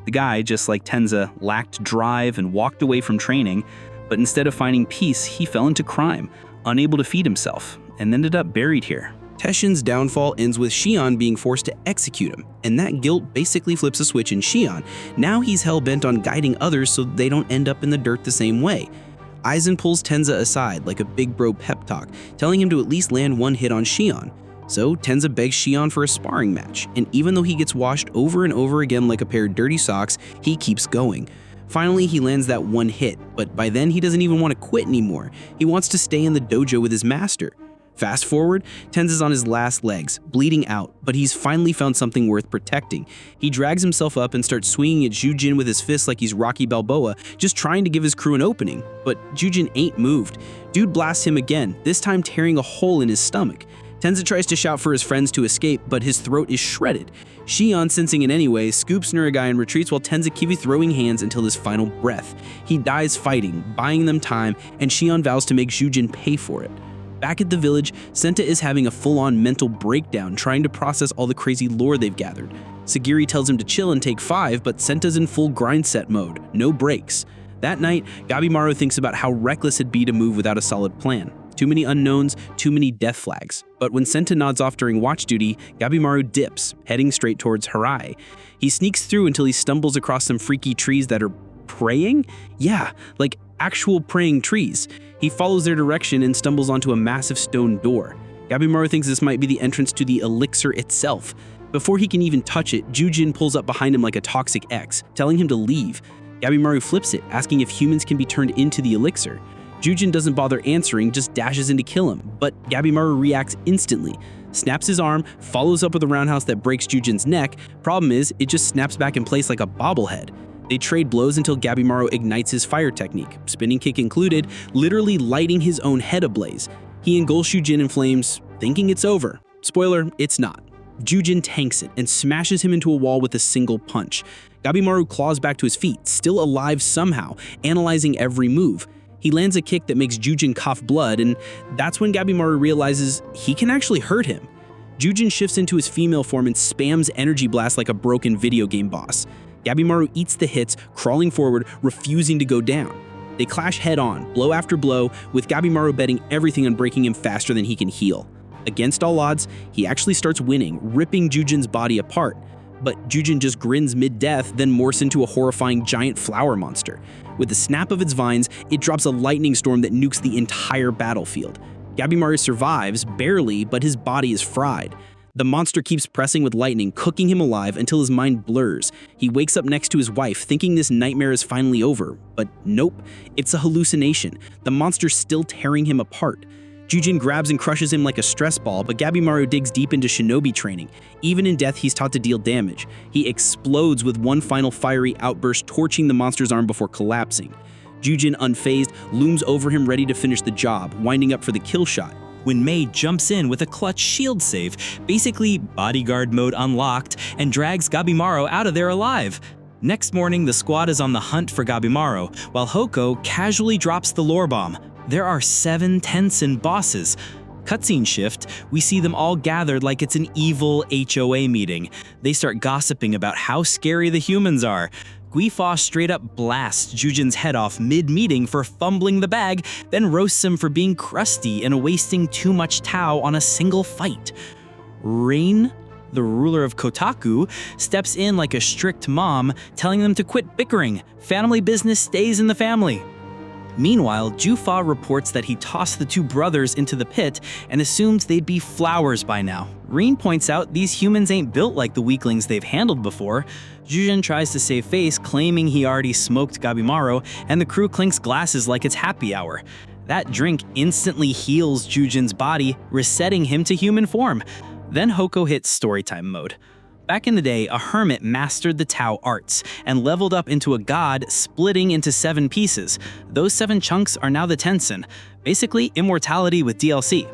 The guy, just like Tenza, lacked drive and walked away from training, but instead of finding peace, he fell into crime, unable to feed himself, and ended up buried here. Teshin's downfall ends with Shion being forced to execute him, and that guilt basically flips a switch in Shion. Now he's hell-bent on guiding others so they don't end up in the dirt the same way. Aizen pulls Tenza aside like a big bro pep talk, telling him to at least land one hit on Shion. So Tenza begs Shion for a sparring match, and even though he gets washed over and over again like a pair of dirty socks, he keeps going. Finally, he lands that one hit, but by then he doesn't even want to quit anymore. He wants to stay in the dojo with his master. Fast forward, Tenza's on his last legs, bleeding out, but he's finally found something worth protecting. He drags himself up and starts swinging at Jujin with his fists like he's Rocky Balboa, just trying to give his crew an opening. But Jujin ain't moved. Dude blasts him again, this time tearing a hole in his stomach. Tenza tries to shout for his friends to escape, but his throat is shredded. Shion, sensing it anyway, scoops Nurigai and retreats while Tenza keeps throwing hands until his final breath. He dies fighting, buying them time, and Shion vows to make Jujin pay for it. Back at the village, Senta is having a full-on mental breakdown trying to process all the crazy lore they've gathered. Sagiri tells him to chill and take 5, but Senta's in full grind set mode, no breaks. That night, Gabimaru thinks about how reckless it'd be to move without a solid plan. Too many unknowns, too many death flags. But when Senta nods off during watch duty, Gabimaru dips, heading straight towards Harai. He sneaks through until he stumbles across some freaky trees that are praying? Yeah, like actual praying trees. He follows their direction and stumbles onto a massive stone door. Gabimaru thinks this might be the entrance to the elixir itself. Before he can even touch it, Jujin pulls up behind him like a toxic ex, telling him to leave. Gabimaru flips it, asking if humans can be turned into the elixir. Jujin doesn't bother answering, just dashes in to kill him, but Gabimaru reacts instantly. Snaps his arm, follows up with a roundhouse that breaks Jujin's neck. Problem is, it just snaps back in place like a bobblehead. They trade blows until Gabimaru ignites his fire technique, spinning kick included, literally lighting his own head ablaze. He engulfs Jujin in flames, thinking it's over. Spoiler, it's not. Jujin tanks it and smashes him into a wall with a single punch. Gabimaru claws back to his feet, still alive somehow, analyzing every move. He lands a kick that makes Jujin cough blood, and that's when Gabimaru realizes he can actually hurt him. Jujin shifts into his female form and spams energy blast like a broken video game boss. Gabimaru eats the hits, crawling forward, refusing to go down. They clash head-on, blow after blow, with Gabimaru betting everything on breaking him faster than he can heal. Against all odds, he actually starts winning, ripping Jujin's body apart. But Jujin just grins mid-death, then morphs into a horrifying giant flower monster. With the snap of its vines, it drops a lightning storm that nukes the entire battlefield. Gabimaru survives, barely, but his body is fried. The monster keeps pressing with lightning, cooking him alive until his mind blurs. He wakes up next to his wife, thinking this nightmare is finally over. But nope, it's a hallucination. The monster's still tearing him apart. Jujin grabs and crushes him like a stress ball, but Gabimaru digs deep into shinobi training. Even in death, he's taught to deal damage. He explodes with one final fiery outburst, torching the monster's arm before collapsing. Jujin, unfazed, looms over him ready to finish the job, winding up for the kill shot. When Mei jumps in with a clutch shield save, basically bodyguard mode unlocked, and drags Gabimaru out of there alive. Next morning, the squad is on the hunt for Gabimaru, while Hoko casually drops the lore bomb. There are 7 Tensen bosses. Cutscene shift, we see them all gathered like it's an evil HOA meeting. They start gossiping about how scary the humans are. Guifa straight up blasts Jujin's head off mid-meeting for fumbling the bag, then roasts him for being crusty and wasting too much Tao on a single fight. Rain, the ruler of Kotaku, steps in like a strict mom, telling them to quit bickering. Family business stays in the family. Meanwhile, Jufa reports that he tossed the 2 brothers into the pit and assumes they'd be flowers by now. Rin points out these humans ain't built like the weaklings they've handled before. Jujin tries to save face, claiming he already smoked Gabimaru, and the crew clinks glasses like it's happy hour. That drink instantly heals Jujin's body, resetting him to human form. Then Hoko hits storytime mode. Back in the day, a hermit mastered the Tao arts and leveled up into a god, splitting into 7 pieces. Those 7 chunks are now the Tensen, basically immortality with DLC.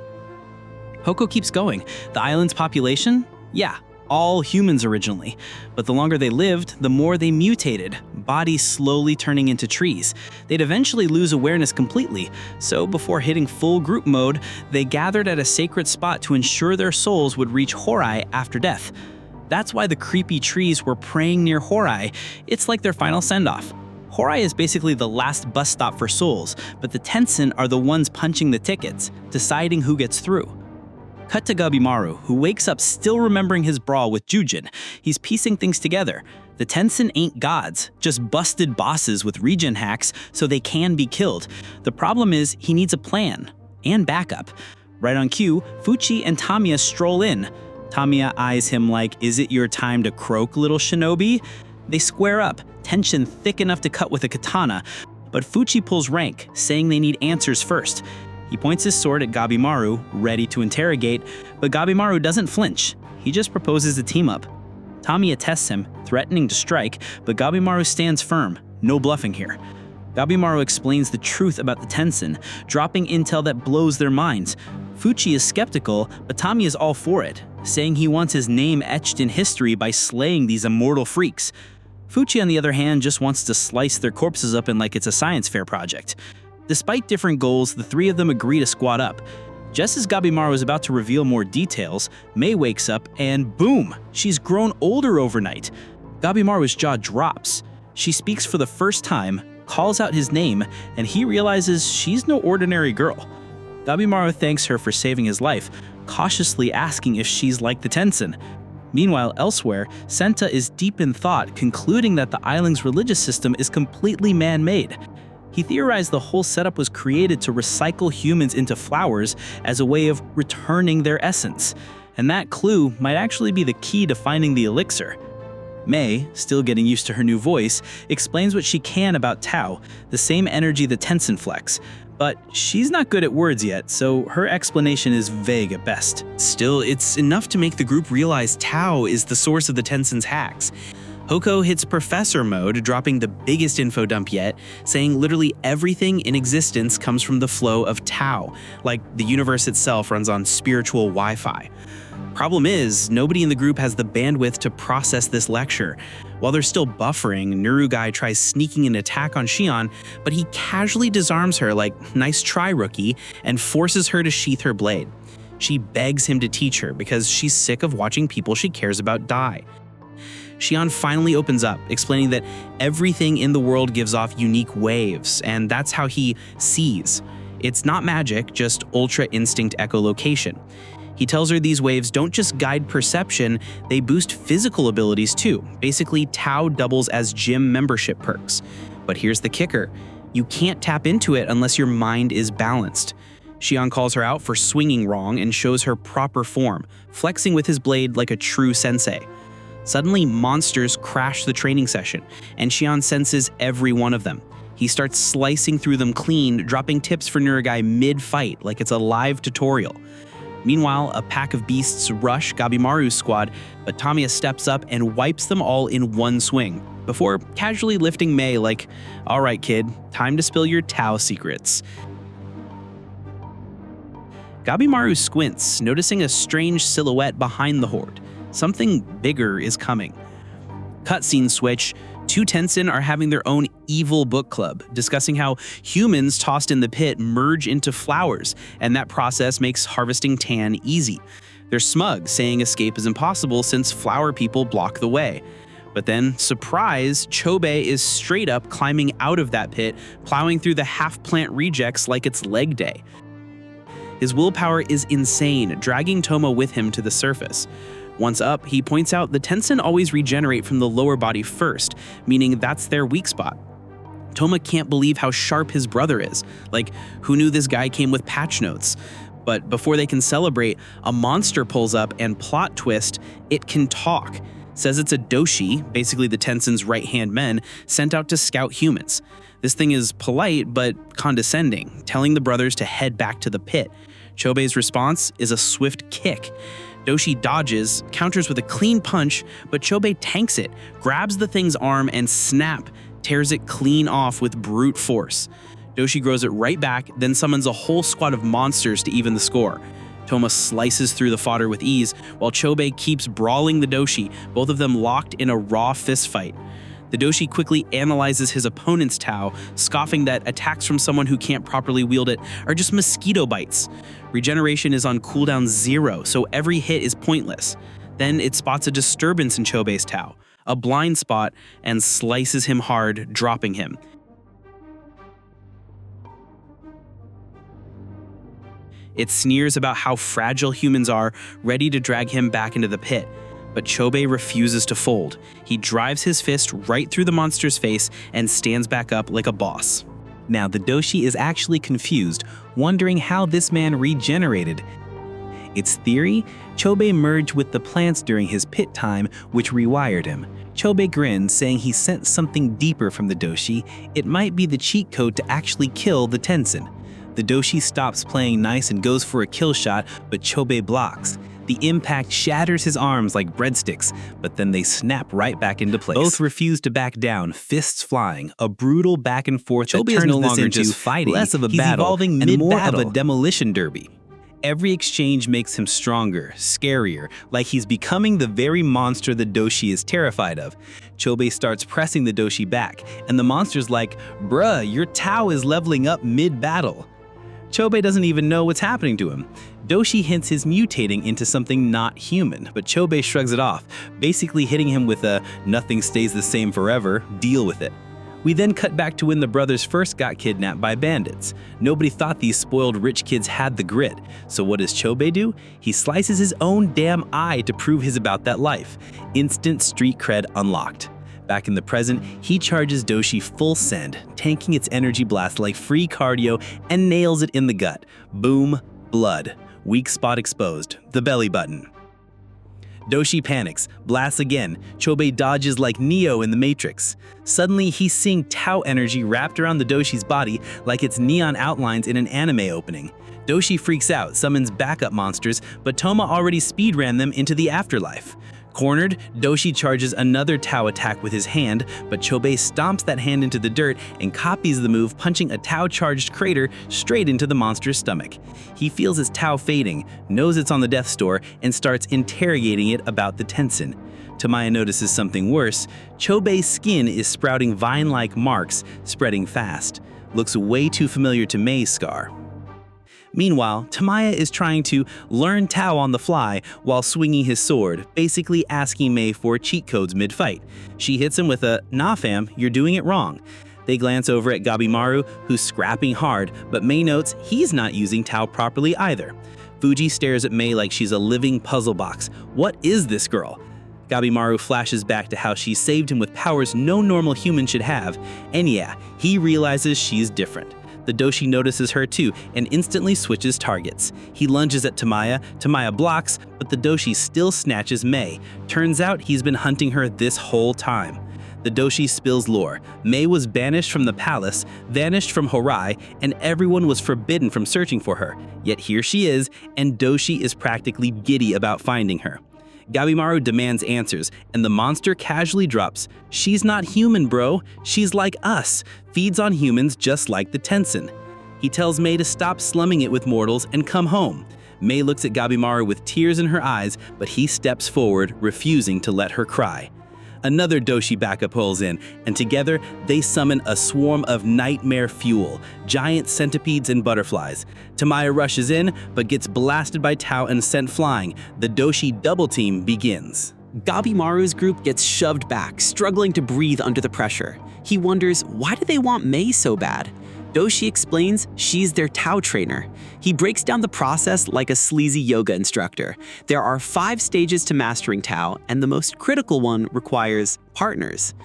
Hoko keeps going. The island's population? Yeah, all humans originally. But the longer they lived, the more they mutated, bodies slowly turning into trees. They'd eventually lose awareness completely, so before hitting full group mode, they gathered at a sacred spot to ensure their souls would reach Horai after death. That's why the creepy trees were praying near Horai. It's like their final send-off. Horai is basically the last bus stop for souls, but the Tensen are the ones punching the tickets, deciding who gets through. Cut to Gabimaru, who wakes up still remembering his brawl with Jujin. He's piecing things together. The Tensen ain't gods, just busted bosses with regen hacks so they can be killed. The problem is he needs a plan and backup. Right on cue, Fuchi and Tamiya stroll in. Tamiya eyes him like, "Is it your time to croak, little shinobi?" They square up, tension thick enough to cut with a katana, but Fuchi pulls rank, saying they need answers first. He points his sword at Gabimaru, ready to interrogate, but Gabimaru doesn't flinch. He just proposes a team-up. Tamiya tests him, threatening to strike, but Gabimaru stands firm. No bluffing here. Gabimaru explains the truth about the Tensen, dropping intel that blows their minds. Fuchi is skeptical, but Tamiya is all for it, saying he wants his name etched in history by slaying these immortal freaks. Fuchi, on the other hand, just wants to slice their corpses up in like it's a science fair project. Despite different goals, the three of them agree to squad up. Just as Gabimaru is about to reveal more details, Mei wakes up and boom, she's grown older overnight. Gabimaru's jaw drops. She speaks for the first time, calls out his name, and he realizes she's no ordinary girl. Gabimaru thanks her for saving his life, cautiously asking if she's like the Tensen. Meanwhile, elsewhere, Senta is deep in thought, concluding that the island's religious system is completely man-made. He theorized the whole setup was created to recycle humans into flowers as a way of returning their essence, and that clue might actually be the key to finding the elixir. Mei, still getting used to her new voice, explains what she can about Tao, the same energy the Tensen flex, but she's not good at words yet, so her explanation is vague at best. Still, it's enough to make the group realize Tao is the source of the Tensen's hacks. Hoko hits professor mode, dropping the biggest info dump yet, saying literally everything in existence comes from the flow of Tao, like the universe itself runs on spiritual Wi-Fi. Problem is, nobody in the group has the bandwidth to process this lecture. While they're still buffering, Nurugai tries sneaking an attack on Shion, but he casually disarms her like, "Nice try, rookie," and forces her to sheath her blade. She begs him to teach her because she's sick of watching people she cares about die. Shion finally opens up, explaining that everything in the world gives off unique waves, and that's how he sees. It's not magic, just ultra instinct echolocation. He tells her these waves don't just guide perception, they boost physical abilities too. Basically, Tao doubles as gym membership perks. But here's the kicker. You can't tap into it unless your mind is balanced. Shion calls her out for swinging wrong and shows her proper form, flexing with his blade like a true sensei. Suddenly, monsters crash the training session, and Shion senses every one of them. He starts slicing through them clean, dropping tips for Nurugai mid-fight like it's a live tutorial. Meanwhile, a pack of beasts rush Gabimaru's squad, but Tamiya steps up and wipes them all in one swing, before casually lifting Mei like, "All right, kid, time to spill your Tao secrets." Gabimaru squints, noticing a strange silhouette behind the horde. Something bigger is coming. Cutscene switch. Two Tensen are having their own evil book club, discussing how humans tossed in the pit merge into flowers, and that process makes harvesting tan easy. They're smug, saying escape is impossible since flower people block the way. But then, surprise, Chobei is straight up climbing out of that pit, plowing through the half-plant rejects like it's leg day. His willpower is insane, dragging Toma with him to the surface. Once up, he points out the Tensen always regenerate from the lower body first, meaning that's their weak spot. Toma can't believe how sharp his brother is. Like, who knew this guy came with patch notes? But before they can celebrate, a monster pulls up and plot twist, it can talk. Says it's a doshi, basically the Tensen's right-hand men, sent out to scout humans. This thing is polite but condescending, telling the brothers to head back to the pit. Chobei's response is a swift kick. Doshi dodges, counters with a clean punch, but Chobei tanks it, grabs the thing's arm, and snap, tears it clean off with brute force. Doshi grows it right back, then summons a whole squad of monsters to even the score. Toma slices through the fodder with ease, while Chobei keeps brawling the Doshi, both of them locked in a raw fistfight. The Doshi quickly analyzes his opponent's Tao, scoffing that attacks from someone who can't properly wield it are just mosquito bites. Regeneration is on cooldown 0, so every hit is pointless. Then it spots a disturbance in Chobei's Tao, a blind spot, and slices him hard, dropping him. It sneers about how fragile humans are, ready to drag him back into the pit. But Chobei refuses to fold. He drives his fist right through the monster's face and stands back up like a boss. Now, the Doshi is actually confused, wondering how this man regenerated. Its theory? Chobei merged with the plants during his pit time, which rewired him. Chobei grins, saying he sensed something deeper from the Doshi. It might be the cheat code to actually kill the Tenzin. The Doshi stops playing nice and goes for a kill shot, but Chobei blocks. The impact shatters his arms like breadsticks, but then they snap right back into place. Both refuse to back down, fists flying, a brutal back and forth that turns no longer just fighting, less of a battle, evolving and more of a demolition derby. Every exchange makes him stronger, scarier, like he's becoming the very monster the Doshi is terrified of. Chobei starts pressing the Doshi back, and the monster's like, "Bruh, your Tao is leveling up mid-battle." Chobei doesn't even know what's happening to him. Doshi hints he's mutating into something not human, but Chobei shrugs it off, basically hitting him with a "nothing stays the same forever, deal with it." We then cut back to when the brothers first got kidnapped by bandits. Nobody thought these spoiled rich kids had the grit, so what does Chobei do? He slices his own damn eye to prove he's about that life. Instant street cred unlocked. Back in the present, he charges Doshi full send, tanking its energy blast like free cardio and nails it in the gut. Boom, blood. Weak spot exposed, the belly button. Doshi panics, blasts again. Chobei dodges like Neo in the Matrix. Suddenly, he's seeing Tao energy wrapped around the Doshi's body like it's neon outlines in an anime opening. Doshi freaks out, summons backup monsters, but Toma already speedran them into the afterlife. Cornered, Doshi charges another Tao attack with his hand, but Chobei stomps that hand into the dirt and copies the move, punching a Tao-charged crater straight into the monster's stomach. He feels his Tao fading, knows it's on the death's door, and starts interrogating it about the Tenzin. Tamaya notices something worse. Chobei's skin is sprouting vine-like marks, spreading fast. Looks way too familiar to Mei's scar. Meanwhile, Tamaya is trying to learn Tao on the fly while swinging his sword, basically asking Mei for cheat codes mid-fight. She hits him with a, "Nah fam, you're doing it wrong." They glance over at Gabimaru, who's scrapping hard, but Mei notes he's not using Tao properly either. Fuji stares at Mei like she's a living puzzle box. What is this girl? Gabimaru flashes back to how she saved him with powers no normal human should have, and yeah, he realizes she's different. The Doshi notices her too and instantly switches targets. He lunges at Tamaya, Tamaya blocks, but the Doshi still snatches Mei. Turns out he's been hunting her this whole time. The Doshi spills lore. Mei was banished from the palace, vanished from Horai, and everyone was forbidden from searching for her. Yet here she is, and Doshi is practically giddy about finding her. Gabimaru demands answers, and the monster casually drops, "She's not human, bro. She's like us, feeds on humans just like the Tenzin." He tells Mei to stop slumming it with mortals and come home. Mei looks at Gabimaru with tears in her eyes, but he steps forward, refusing to let her cry. Another Doshi backup pulls in, and together they summon a swarm of nightmare fuel, giant centipedes and butterflies. Tamaya rushes in, but gets blasted by Tao and sent flying. The Doshi double team begins. Gabimaru's group gets shoved back, struggling to breathe under the pressure. He wonders, why do they want Mei so bad? Doshi explains she's their Tao trainer. He breaks down the process like a sleazy yoga instructor. There are 5 stages to mastering Tao, and the most critical one requires partners.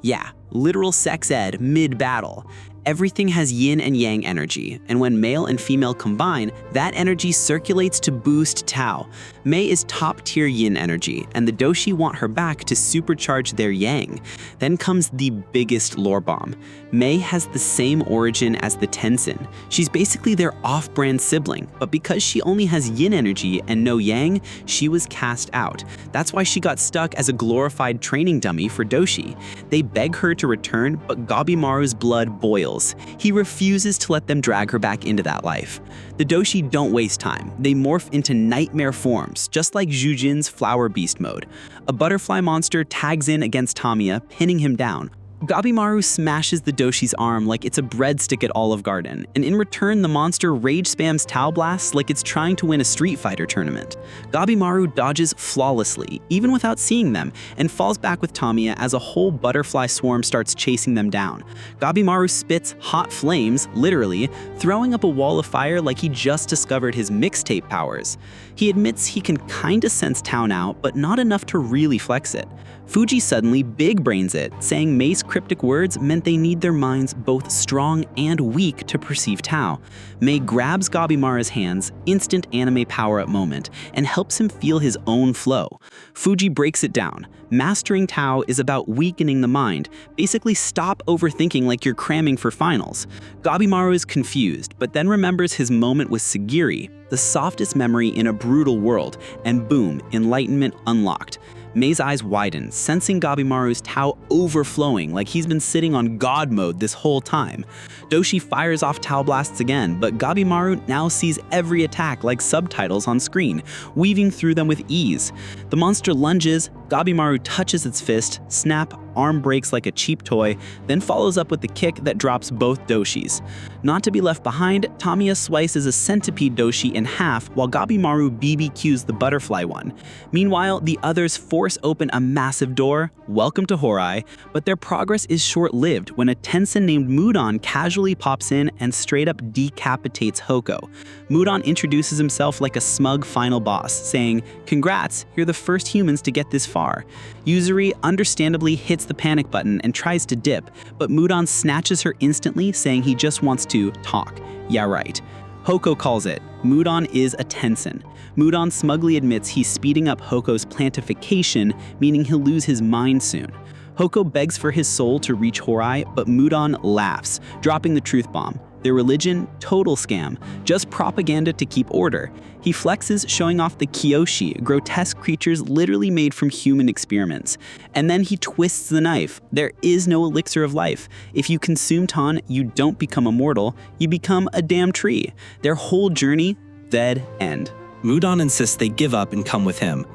Yeah, literal sex ed mid-battle. Everything has yin and yang energy, and when male and female combine, that energy circulates to boost Tao. Mei is top-tier yin energy, and the Doshi want her back to supercharge their yang. Then comes the biggest lore bomb. Mei has the same origin as the Tenzin. She's basically their off-brand sibling, but because she only has yin energy and no yang, she was cast out. That's why she got stuck as a glorified training dummy for Doshi. They beg her to return, but Gabimaru's blood boils. He refuses to let them drag her back into that life. The Doshi don't waste time. They morph into nightmare forms, just like Zhujin's flower beast mode. A butterfly monster tags in against Tamiya, pinning him down. Gabimaru smashes the Doshi's arm like it's a breadstick at Olive Garden, and in return the monster rage spams Tau Blasts like it's trying to win a Street Fighter tournament. Gabimaru dodges flawlessly, even without seeing them, and falls back with Tamiya as a whole butterfly swarm starts chasing them down. Gabimaru spits hot flames, literally, throwing up a wall of fire like he just discovered his mixtape powers. He admits he can kinda sense Tau now, but not enough to really flex it. Fuji suddenly big brains it, saying Mei's cryptic words meant they need their minds both strong and weak to perceive Tau. Mei grabs Gabimaru's hands, instant anime power-up moment, and helps him feel his own flow. Fuji breaks it down. Mastering Tau is about weakening the mind. Basically, stop overthinking like you're cramming for finals. Gabimaru is confused, but then remembers his moment with Sagiri, the softest memory in a brutal world, and boom, enlightenment unlocked. Mei's eyes widen, sensing Gabimaru's Tau overflowing like he's been sitting on God mode this whole time. Doshi fires off Tau Blasts again, but Gabimaru now sees every attack like subtitles on screen, weaving through them with ease. The monster lunges, Gabimaru touches its fist, snap, arm breaks like a cheap toy, then follows up with the kick that drops both Doshis. Not to be left behind, Tamiya slices a centipede Doshi in half while Gabimaru BBQs the butterfly one. Meanwhile, the others force open a massive door, welcome to Horai, but their progress is short-lived when a Tensen named Mudon casually pops in and straight up decapitates Hoko. Mudon introduces himself like a smug final boss, saying, "Congrats, you're the first humans to get this far." Yuzuri understandably hits the panic button and tries to dip, but Mudon snatches her instantly, saying he just wants to talk. Yeah, right. Hoko calls it. Mudon is a Tensen. Mudon smugly admits he's speeding up Hoko's plantification, meaning he'll lose his mind soon. Hoko begs for his soul to reach Horai, but Mudon laughs, dropping the truth bomb. Their religion, total scam, just propaganda to keep order. He flexes, showing off the Kyoshi, grotesque creatures literally made from human experiments. And then he twists the knife. There is no elixir of life. If you consume Tan, you don't become immortal, you become a damn tree. Their whole journey, dead end. Mudon insists they give up and come with him.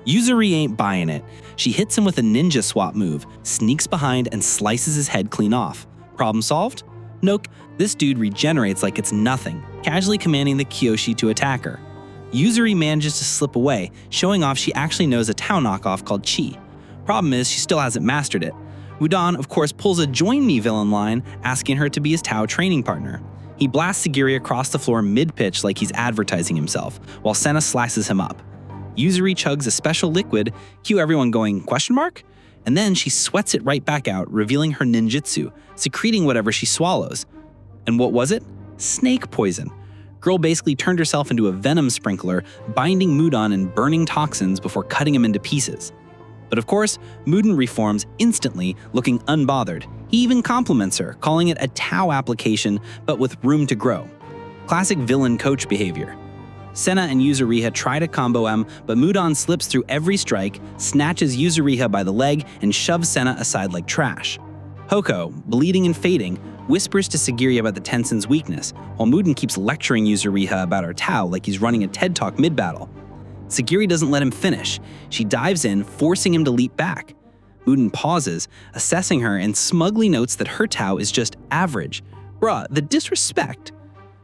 Yuzuri ain't buying it. She hits him with a ninja swap move, sneaks behind and slices his head clean off. Problem solved? Nope, this dude regenerates like it's nothing, casually commanding the Kyoshi to attack her. Yuzuri manages to slip away, showing off she actually knows a Tau knockoff called Chi. Problem is, she still hasn't mastered it. Mudon, of course, pulls a join me villain line, asking her to be his Tau training partner. He blasts Sagiri across the floor mid-pitch like he's advertising himself, while Senna slices him up. Yuzuri chugs a special liquid, cue everyone going, question mark? And then she sweats it right back out, revealing her ninjutsu, secreting whatever she swallows. And what was it? Snake poison. Girl basically turned herself into a venom sprinkler, binding Mudon and burning toxins before cutting him into pieces. But of course, Mudon reforms instantly, looking unbothered. He even compliments her, calling it a Tau application, but with room to grow. Classic villain coach behavior. Senna and Yuzuriha try to combo him, but Mudon slips through every strike, snatches Yuzuriha by the leg, and shoves Senna aside like trash. Hoko, bleeding and fading, whispers to Sagiri about the Tensen's weakness, while Mudon keeps lecturing Yuzuriha about her Tau like he's running a TED Talk mid-battle. Sagiri doesn't let him finish. She dives in, forcing him to leap back. Mudon pauses, assessing her, and smugly notes that her Tau is just average. Bruh, the disrespect.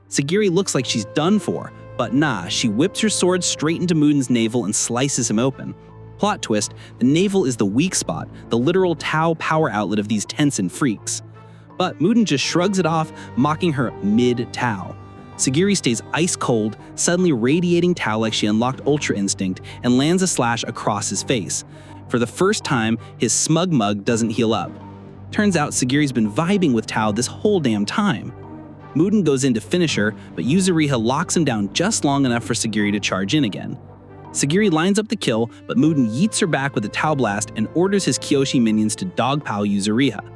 Sagiri looks like she's done for, but nah, she whips her sword straight into Mudon's navel and slices him open. Plot twist, the navel is the weak spot, the literal Tau power outlet of these Tensen freaks. But Mudon just shrugs it off, mocking her mid-Tau. Sagiri stays ice cold, suddenly radiating Tau like she unlocked Ultra Instinct, and lands a slash across his face. For the first time, his smug mug doesn't heal up. Turns out Sagiri's been vibing with Tau this whole damn time. Mudon goes in to finish her, but Yuzuriha locks him down just long enough for Sagiri to charge in again. Sagiri lines up the kill, but Mudon yeets her back with a Tau Blast and orders his Kyoshi minions to dogpile Yuzuriha.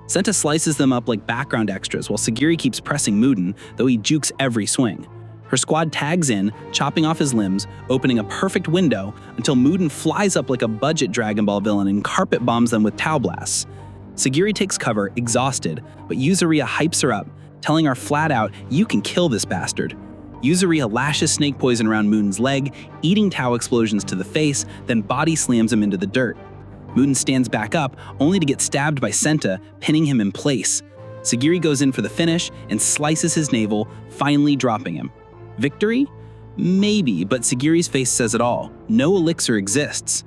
Senta slices them up like background extras while Sagiri keeps pressing Mudon, though he jukes every swing. Her squad tags in, chopping off his limbs, opening a perfect window until Mudon flies up like a budget Dragon Ball villain and carpet bombs them with Tau Blasts. Sagiri takes cover, exhausted, but Yuzuriha hypes her up, telling her flat out, "You can kill this bastard." Yuzuriha lashes snake poison around Mudon's leg, eating Tau explosions to the face, then body slams him into the dirt. Muten stands back up, only to get stabbed by Senta, pinning him in place. Sagiri goes in for the finish and slices his navel, finally dropping him. Victory? Maybe, but Sagiri's face says it all. No elixir exists.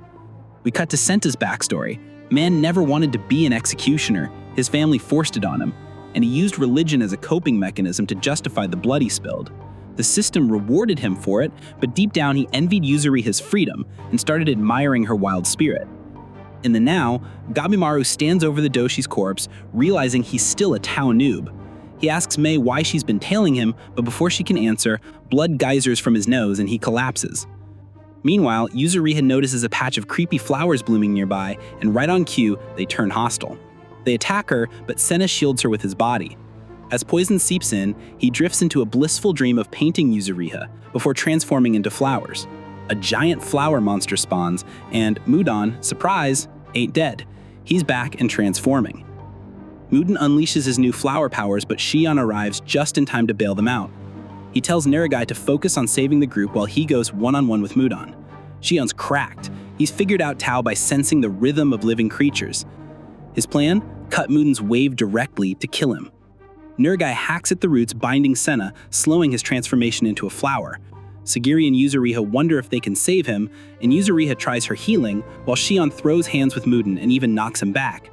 We cut to Senta's backstory. Man never wanted to be an executioner. His family forced it on him, and he used religion as a coping mechanism to justify the blood he spilled. The system rewarded him for it, but deep down he envied Yuzuriha's freedom and started admiring her wild spirit. In the now, Gabimaru stands over the Doshi's corpse, realizing he's still a Tau noob. He asks Mei why she's been tailing him, but before she can answer, blood geysers from his nose and he collapses. Meanwhile, Yuzuriha notices a patch of creepy flowers blooming nearby, and right on cue, they turn hostile. They attack her, but Senna shields her with his body. As poison seeps in, he drifts into a blissful dream of painting Yuzuriha before transforming into flowers. A giant flower monster spawns, and Mudan, surprise, ain't dead. He's back and transforming. Muten unleashes his new flower powers, but Shion arrives just in time to bail them out. He tells Naragai to focus on saving the group while he goes one-on-one with Mudan. Shion's cracked. He's figured out Tau by sensing the rhythm of living creatures. His plan? Cut Mudan's wave directly to kill him. Naragai hacks at the roots, binding Senna, slowing his transformation into a flower. Sagiri and Yuzuriha wonder if they can save him, and Yuzuriha tries her healing, while Shion throws hands with Muten and even knocks him back.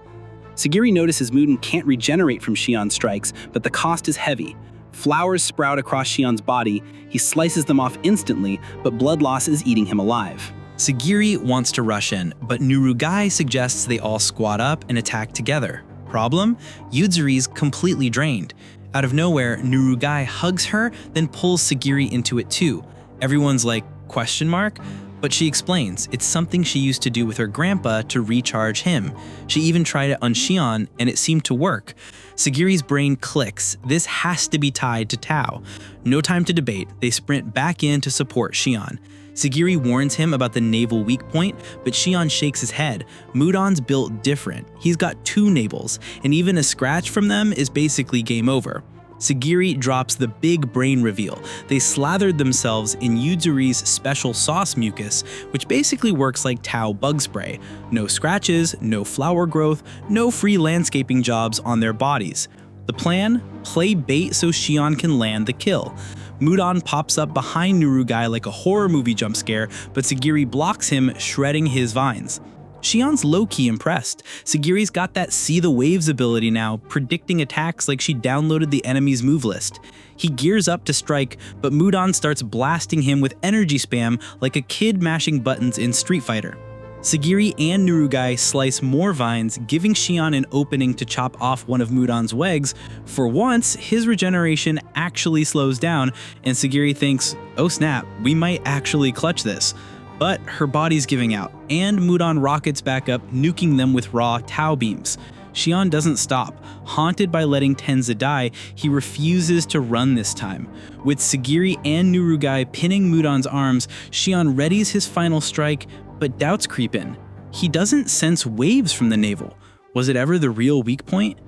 Sagiri notices Muten can't regenerate from Shion's strikes, but the cost is heavy. Flowers sprout across Shion's body, he slices them off instantly, but blood loss is eating him alive. Sagiri wants to rush in, but Nurugai suggests they all squat up and attack together. Problem? Yuzuri's completely drained. Out of nowhere, Nurugai hugs her, then pulls Sagiri into it too. Everyone's like, question mark? But she explains it's something she used to do with her grandpa to recharge him. She even tried it on Shion, and it seemed to work. Sagiri's brain clicks. This has to be tied to Tau. No time to debate, they sprint back in to support Shion. Sagiri warns him about the navel weak point, but Shion shakes his head. Mudan's built different. He's got 2 navels, and even a scratch from them is basically game over. Sagiri drops the big brain reveal. They slathered themselves in Yuzuri's special sauce mucus, which basically works like Tau bug spray. No scratches, no flower growth, no free landscaping jobs on their bodies. The plan? Play bait so Shion can land the kill. Mudan pops up behind Nurugai like a horror movie jump scare, but Sagiri blocks him, shredding his vines. Shion's low-key impressed. Sagiri's got that see the waves ability now, predicting attacks like she downloaded the enemy's move list. He gears up to strike, but Mudan starts blasting him with energy spam like a kid mashing buttons in Street Fighter. Sagiri and Nurugai slice more vines, giving Shion an opening to chop off one of Mudan's legs. For once, his regeneration actually slows down, and Sagiri thinks, oh snap, we might actually clutch this. But her body's giving out, and Mudan rockets back up, nuking them with raw Tau beams. Shion doesn't stop. Haunted by letting Tenza die, he refuses to run this time. With Sagiri and Nurugai pinning Mudan's arms, Shion readies his final strike, but doubts creep in. He doesn't sense waves from the navel. Was it ever the real weak point?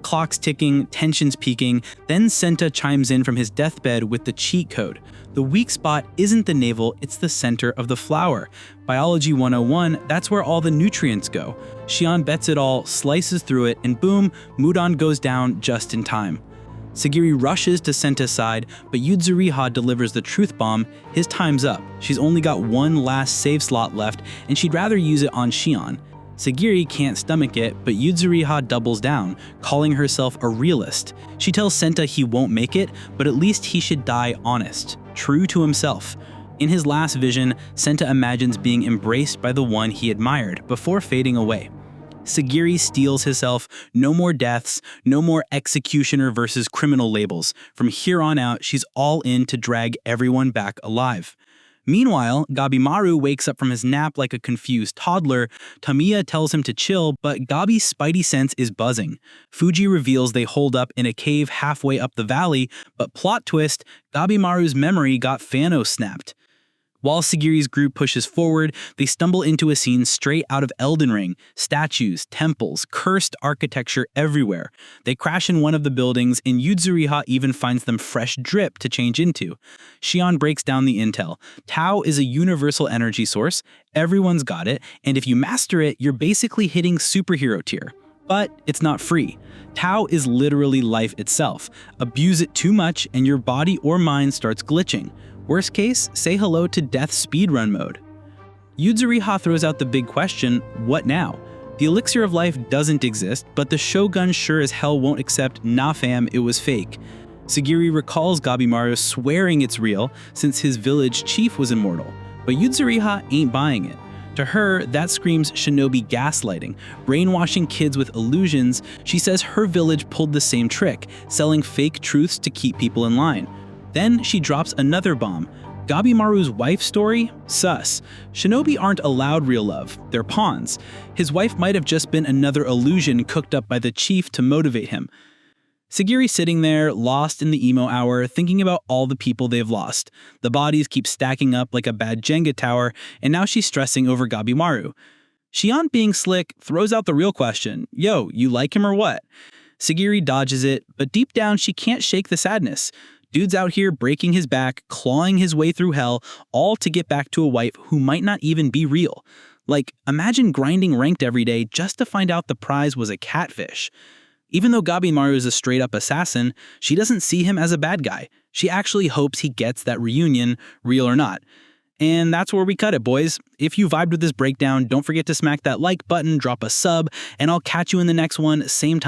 Clock's ticking, tensions peaking, then Senta chimes in from his deathbed with the cheat code. The weak spot isn't the navel, it's the center of the flower. Biology 101, that's where all the nutrients go. Shion bets it all, slices through it, and boom, Mudan goes down just in time. Sagiri rushes to Senta's side, but Yuzuriha delivers the truth bomb. His time's up. She's only got one last save slot left, and she'd rather use it on Shion. Sagiri can't stomach it, but Yuzuriha doubles down, calling herself a realist. She tells Senta he won't make it, but at least he should die honest, true to himself. In his last vision, Senta imagines being embraced by the one he admired before fading away. Sagiri steels himself, no more deaths, no more executioner versus criminal labels. From here on out, she's all in to drag everyone back alive. Meanwhile, Gabimaru wakes up from his nap like a confused toddler. Tamiya tells him to chill, but Gabi's spidey sense is buzzing. Fuji reveals they hold up in a cave halfway up the valley, but plot twist, Gabimaru's memory got Fano snapped. While Sagiri's group pushes forward, they stumble into a scene straight out of Elden Ring. Statues, temples, cursed architecture everywhere. They crash in one of the buildings, and Yuzuriha even finds them fresh drip to change into. Shion breaks down the intel. Tau is a universal energy source, everyone's got it, and if you master it, you're basically hitting superhero tier. But it's not free. Tau is literally life itself. Abuse it too much, and your body or mind starts glitching. Worst case, say hello to death speedrun mode. Yuzuriha throws out the big question, what now? The elixir of life doesn't exist, but the Shogun sure as hell won't accept, nah fam, it was fake. Sagiri recalls Gabimaru swearing it's real since his village chief was immortal, but Yuzuriha ain't buying it. To her, that screams shinobi gaslighting, brainwashing kids with illusions. She says her village pulled the same trick, selling fake truths to keep people in line. Then she drops another bomb. Gabimaru's wife story? Sus. Shinobi aren't allowed real love, they're pawns. His wife might have just been another illusion cooked up by the chief to motivate him. Sagiri's sitting there, lost in the emo hour, thinking about all the people they've lost. The bodies keep stacking up like a bad Jenga tower, and now she's stressing over Gabimaru. Shion, being slick, throws out the real question, yo, you like him or what? Sagiri dodges it, but deep down she can't shake the sadness. Dude's out here breaking his back, clawing his way through hell, all to get back to a wife who might not even be real. Like, imagine grinding ranked every day just to find out the prize was a catfish. Even though Gabimaru is a straight-up assassin, she doesn't see him as a bad guy. She actually hopes he gets that reunion, real or not. And that's where we cut it, boys. If you vibed with this breakdown, don't forget to smack that like button, drop a sub, and I'll catch you in the next one, same time.